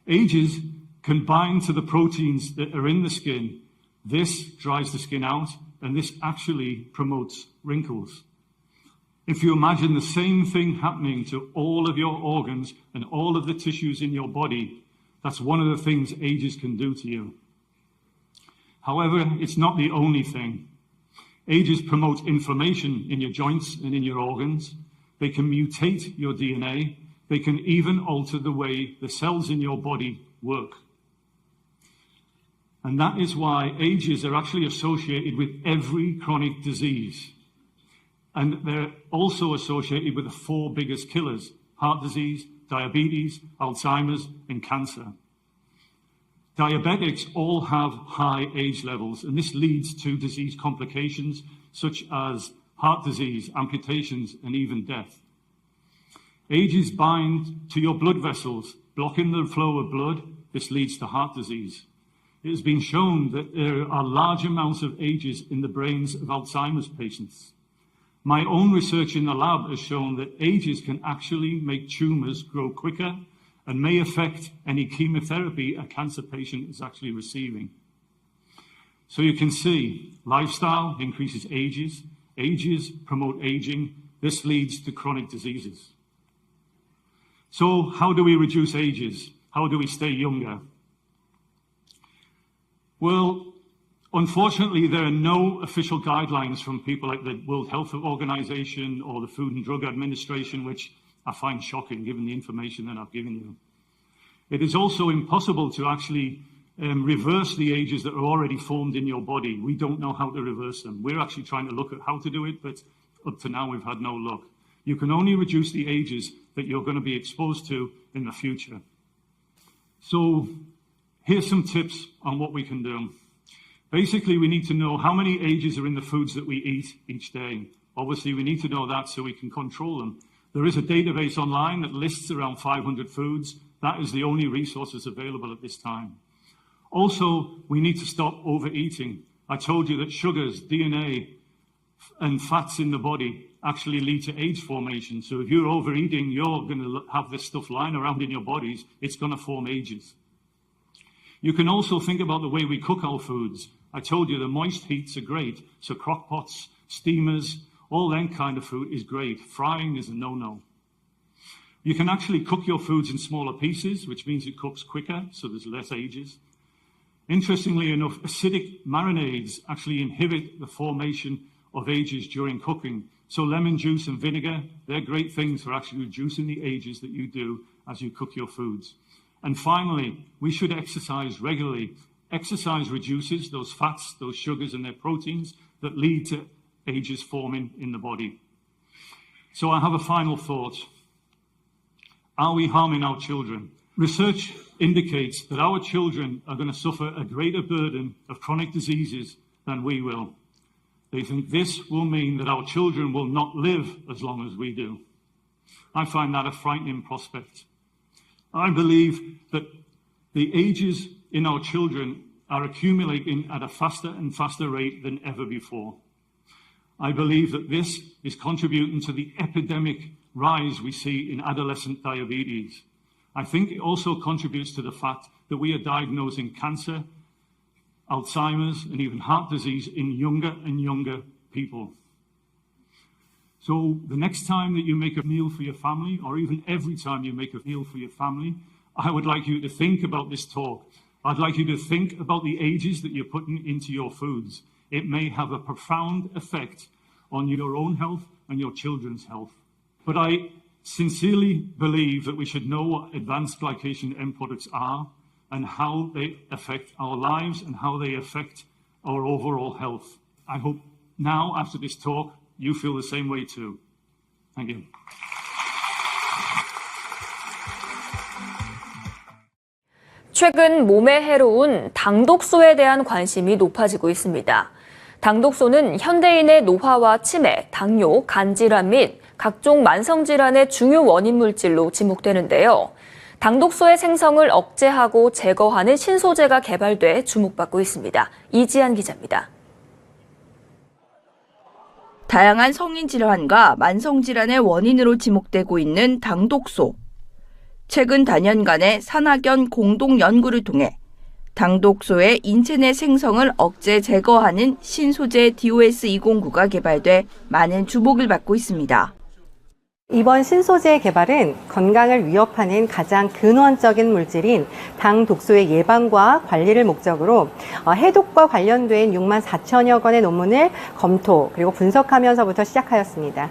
Ages can bind to the proteins that are in the skin. This dries the skin out, and this actually promotes wrinkles. If you imagine the same thing happening to all of your organs and all of the tissues in your body, that's one of the things ages can do to you. However, it's not the only thing. Ages promote inflammation in your joints and in your organs. They can mutate your DNA. They can even alter the way the cells in your body work. And that is why ages are actually associated with every chronic disease. And they're also associated with the 4 biggest killers: heart disease, diabetes, Alzheimer's, and cancer. Diabetics all have high age levels, and this leads to disease complications such as heart disease, amputations, and even death. Ages bind to your blood vessels, blocking the flow of blood. This leads to heart disease. It has been shown that there are large amounts of ages in the brains of Alzheimer's patients. My own research in the lab has shown that ages can actually make tumors grow quicker and may affect any chemotherapy a cancer patient is actually receiving. So you can see, lifestyle increases ages, ages promote aging, this leads to chronic diseases. So how do we reduce ages? How do we stay younger? Well, unfortunately, there are no official guidelines from people like the World Health Organization or the Food and Drug Administration, which I find shocking given the information that I've given you. It is also impossible to actually reverse the ages that are already formed in your body. We don't know how to reverse them. We're actually trying to look at how to do it, but up to now we've had no luck. You can only reduce the ages that you're going to be exposed to in the future. So here's some tips on what we can do. Basically, we need to know how many ages are in the foods that we eat each day. Obviously, we need to know that so we can control them. There is a database online that lists around 500 foods. That is the only resources available at this time. Also, we need to stop overeating. I told you that sugars, DNA, and fats in the body actually lead to age formation. So if you're overeating, you're going to have this stuff lying around in your bodies. It's going to form ages. You can also think about the way we cook our foods. I told you the moist heats are great. So crock pots, steamers, all that kind of food is great. Frying is a no-no. You can actually cook your foods in smaller pieces, which means it cooks quicker, so there's less ages. Interestingly enough, acidic marinades actually inhibit the formation of ages during cooking. So lemon juice and vinegar, they're great things for actually reducing the ages that you do as you cook your foods. And finally, we should exercise regularly. Exercise reduces those fats, those sugars and their proteins that lead to ages forming in the body. So I have a final thought. Are we harming our children? Research indicates that our children are going to suffer a greater burden of chronic diseases than we will. They think this will mean that our children will not live as long as we do. I find that a frightening prospect. I believe that the ages in our children are accumulating at a faster and faster rate than ever before. I believe that this is contributing to the epidemic rise we see in adolescent diabetes. I think it also contributes to the fact that we are diagnosing cancer, Alzheimer's, and even heart disease in younger and younger people. So the next time that you make a meal for your family, or even every time you make a meal for your family, I would like you to think about this talk. I'd like you to think about the ages that you're putting into your foods. It may have a profound effect on your own health and your children's health. But I sincerely believe that we should know what advanced glycation end products are and how they affect our lives and how they affect our overall health. I hope now, after this talk, you feel the same way too. Thank you. 최근 몸에 해로운 당독소에 대한 관심이 높아지고 있습니다. 당독소는 현대인의 노화와 치매, 당뇨, 간질환 및 각종 만성질환의 중요 원인 물질로 지목되는데요. 당독소의 생성을 억제하고 제거하는 신소재가 개발돼 주목받고 있습니다. 이지한 기자입니다. 다양한 성인 질환과 만성 질환의 원인으로 지목되고 있는 당독소. 최근 단연간의 산학연 공동 연구를 통해 당독소의 인체 내 생성을 억제 제거하는 신소재 DOS209가 개발돼 많은 주목을 받고 있습니다. 이번 신소재 개발은 건강을 위협하는 가장 근원적인 물질인 당독소의 예방과 관리를 목적으로 해독과 관련된 6만 4천여 건의 논문을 검토 그리고 분석하면서부터 시작하였습니다.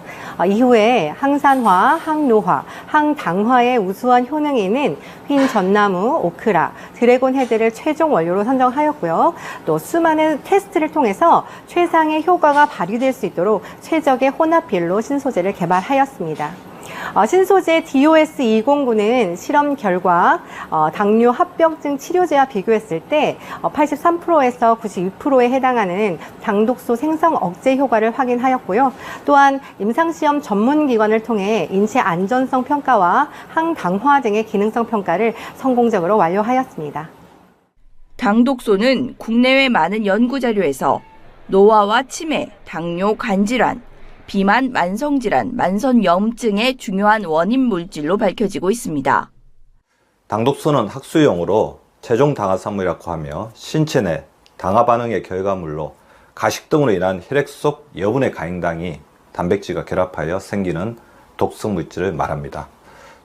이후에 항산화, 항노화, 항당화의 우수한 효능이 있는 흰 전나무, 오크라, 드래곤 헤드를 최종 원료로 선정하였고요. 또 수많은 테스트를 통해서 최상의 효과가 발휘될 수 있도록 최적의 혼합빌로 신소재를 개발하였습니다. 신소재 DOS209는 실험 결과 당뇨 합병증 치료제와 비교했을 때 83%에서 92%에 해당하는 당독소 생성 억제 효과를 확인하였고요. 또한 임상시험 전문기관을 통해 인체 안전성 평가와 항당화 등의 기능성 평가를 성공적으로 완료하였습니다. 당독소는 국내외 많은 연구자료에서 노화와 치매, 당뇨, 간질환, 비만, 만성질환, 만성염증의 중요한 원인 물질로 밝혀지고 있습니다. 당독소는 학술용어로 최종 당화산물이라고 하며 신체 내 당화 반응의 결과물로 가식 등으로 인한 혈액 속 여분의 가행당이 단백질과 결합하여 생기는 독성 물질을 말합니다.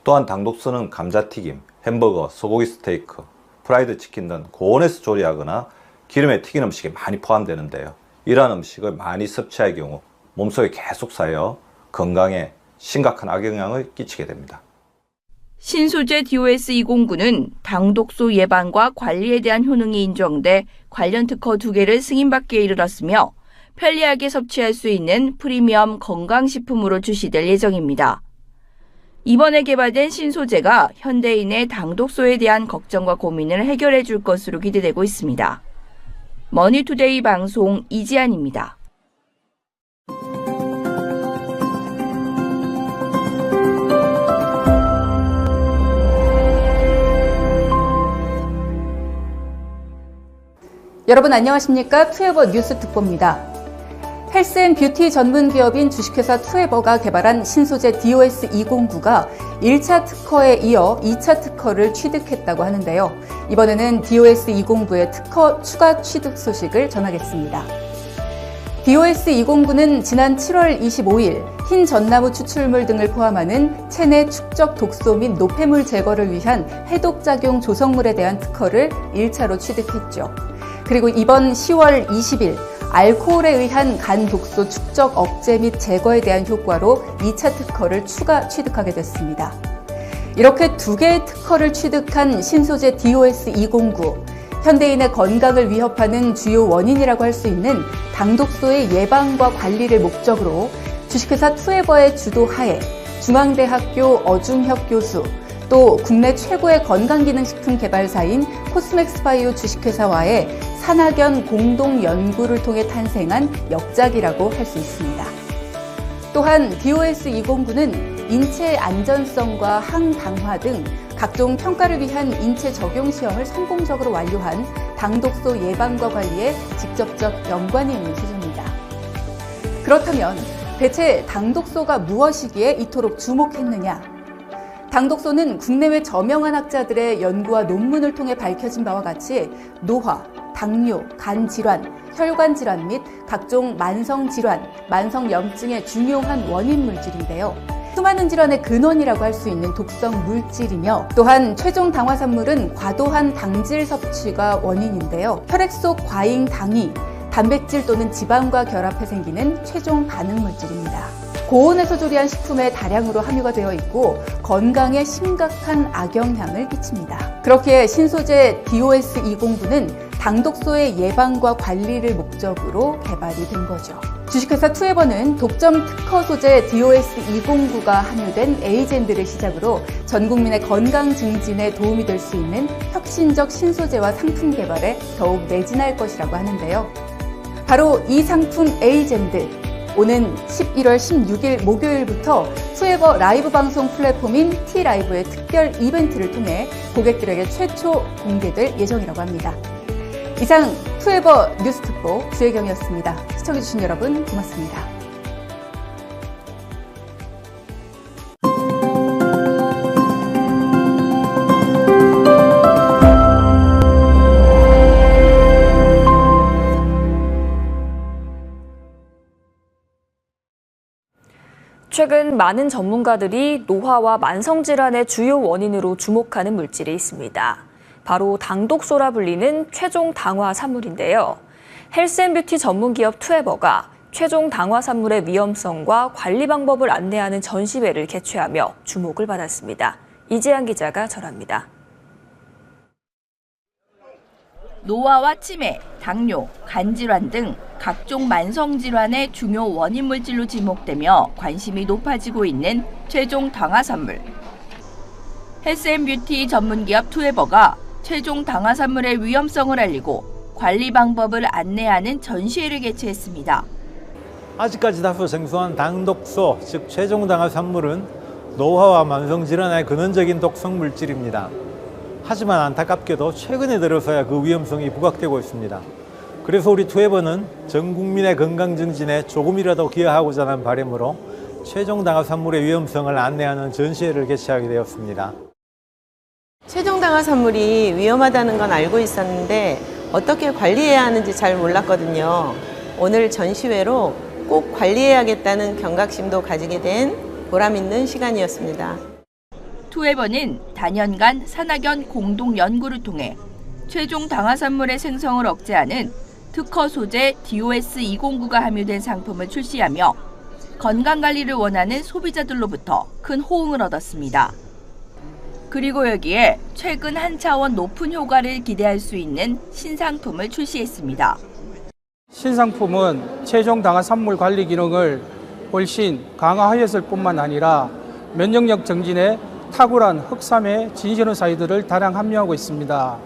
또한 당독소는 감자튀김, 햄버거, 소고기 스테이크, 프라이드 치킨 등 고온에서 조리하거나 기름에 튀긴 음식에 많이 포함되는데요. 이러한 음식을 많이 섭취할 경우 몸속에 계속 쌓여 건강에 심각한 악영향을 끼치게 됩니다. 신소재 DOS209는 당독소 예방과 관리에 대한 효능이 인정돼 관련 특허 2개를 승인받기에 이르렀으며 편리하게 섭취할 수 있는 프리미엄 건강식품으로 출시될 예정입니다. 이번에 개발된 신소재가 현대인의 당독소에 대한 걱정과 고민을 해결해 줄 것으로 기대되고 있습니다. 머니투데이 방송 이지안입니다. 여러분 안녕하십니까? 투에버 뉴스 특보입니다. 헬스앤뷰티 전문 기업인 주식회사 투에버가 개발한 신소재 DOS209가 1차 특허에 이어 2차 특허를 취득했다고 하는데요. 이번에는 DOS209의 특허 추가 취득 소식을 전하겠습니다. DOS209는 지난 7월 25일 흰 전나무 추출물 등을 포함하는 체내 축적 독소 및 노폐물 제거를 위한 해독작용 조성물에 대한 특허를 1차로 취득했죠. 그리고 이번 10월 20일 알코올에 의한 간 독소 축적 억제 및 제거에 대한 효과로 2차 특허를 추가 취득하게 됐습니다. 이렇게 2개의 특허를 취득한 신소재 DOS209. 현대인의 건강을 위협하는 주요 원인이라고 할 수 있는 당독소의 예방과 관리를 목적으로 주식회사 투에버의 주도하에 중앙대학교 어중혁 교수, 또 국내 최고의 건강기능식품 개발사인 코스맥스바이오 주식회사와의 산학연 공동 연구를 통해 탄생한 역작이라고 할 수 있습니다. 또한 DOS-209는 인체 안전성과 항당화 등 각종 평가를 위한 인체 적용 시험을 성공적으로 완료한 당독소 예방과 관리에 직접적 연관이 있는 수준입니다. 그렇다면 대체 당독소가 무엇이기에 이토록 주목했느냐? 당독소는 국내외 저명한 학자들의 연구와 논문을 통해 밝혀진 바와 같이 노화, 당뇨, 간 질환, 혈관 질환 및 각종 만성 질환, 만성 염증의 중요한 원인 물질인데요. 수많은 질환의 근원이라고 할 수 있는 독성 물질이며, 또한 최종 당화산물은 과도한 당질 섭취가 원인인데요. 혈액 속 과잉 당이 단백질 또는 지방과 결합해 생기는 최종 반응 물질입니다. 고온에서 조리한 식품에 다량으로 함유가 되어 있고 건강에 심각한 악영향을 끼칩니다. 그렇기에 신소재 DOS-209는 당독소의 예방과 관리를 목적으로 개발이 된 거죠. 주식회사 투에버는 독점 특허 소재 DOS-209가 함유된 에이젠드를 시작으로 전 국민의 건강 증진에 도움이 될 수 있는 혁신적 신소재와 상품 개발에 더욱 매진할 것이라고 하는데요. 바로 이 상품 에이젠드, 오는 11월 16일 목요일부터 투에버 라이브 방송 플랫폼인 T라이브의 특별 이벤트를 통해 고객들에게 최초 공개될 예정이라고 합니다. 이상 투에버 뉴스특보 주혜경이었습니다. 시청해주신 여러분 고맙습니다. 최근 많은 전문가들이 노화와 만성질환의 주요 원인으로 주목하는 물질이 있습니다. 바로 당독소라 불리는 최종 당화 산물인데요. 헬스앤뷰티 전문기업 투에버가 최종 당화 산물의 위험성과 관리 방법을 안내하는 전시회를 개최하며 주목을 받았습니다. 이재한 기자가 전합니다. 노화와 치매, 당뇨, 간질환 등 각종 만성질환의 중요 원인 물질로 지목되며 관심이 높아지고 있는 최종 당화산물. 헬스앤뷰티 전문기업 투에버가 최종 당화산물의 위험성을 알리고 관리 방법을 안내하는 전시회를 개최했습니다. 아직까지 다소 생소한 당독소, 즉 최종 당화산물은 노화와 만성질환의 근원적인 독성 물질입니다. 하지만 안타깝게도 최근에 들어서야 그 위험성이 부각되고 있습니다. 그래서 우리 투에버는 전 국민의 건강 증진에 조금이라도 기여하고자 하는 바람으로 최종 당화산물의 위험성을 안내하는 전시회를 개최하게 되었습니다. 최종 당화산물이 위험하다는 건 알고 있었는데 어떻게 관리해야 하는지 잘 몰랐거든요. 오늘 전시회로 꼭 관리해야겠다는 경각심도 가지게 된 보람 있는 시간이었습니다. 투에버는 단연간 산학연 공동 연구를 통해 최종 당화산물의 생성을 억제하는 특허 소재 DOS-209가 함유된 상품을 출시하며 건강관리를 원하는 소비자들로부터 큰 호응을 얻었습니다. 그리고 여기에 최근 한 차원 높은 효과를 기대할 수 있는 신상품을 출시했습니다. 신상품은 최종 당화산물 관리 기능을 훨씬 강화하였을 뿐만 아니라 면역력 증진에 탁월한 흑삼의 진시노사이드를 다량 함유하고 있습니다.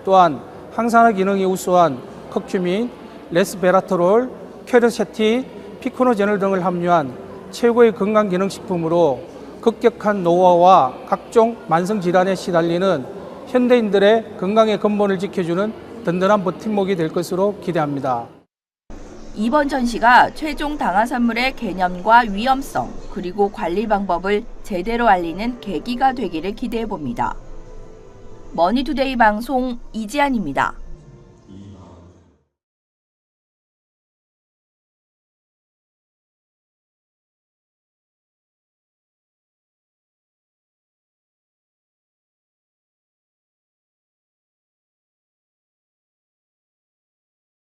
또한 항산화 기능이 우수한 커큐민, 레스베라트롤, 퀘르세틴, 피코노제놀 등을 함유한 최고의 건강기능식품으로 급격한 노화와 각종 만성질환에 시달리는 현대인들의 건강의 근본을 지켜주는 든든한 버팀목이 될 것으로 기대합니다. 이번 전시가 최종 당화산물의 개념과 위험성, 그리고 관리 방법을 제대로 알리는 계기가 되기를 기대해봅니다. 머니투데이 방송 이지안입니다.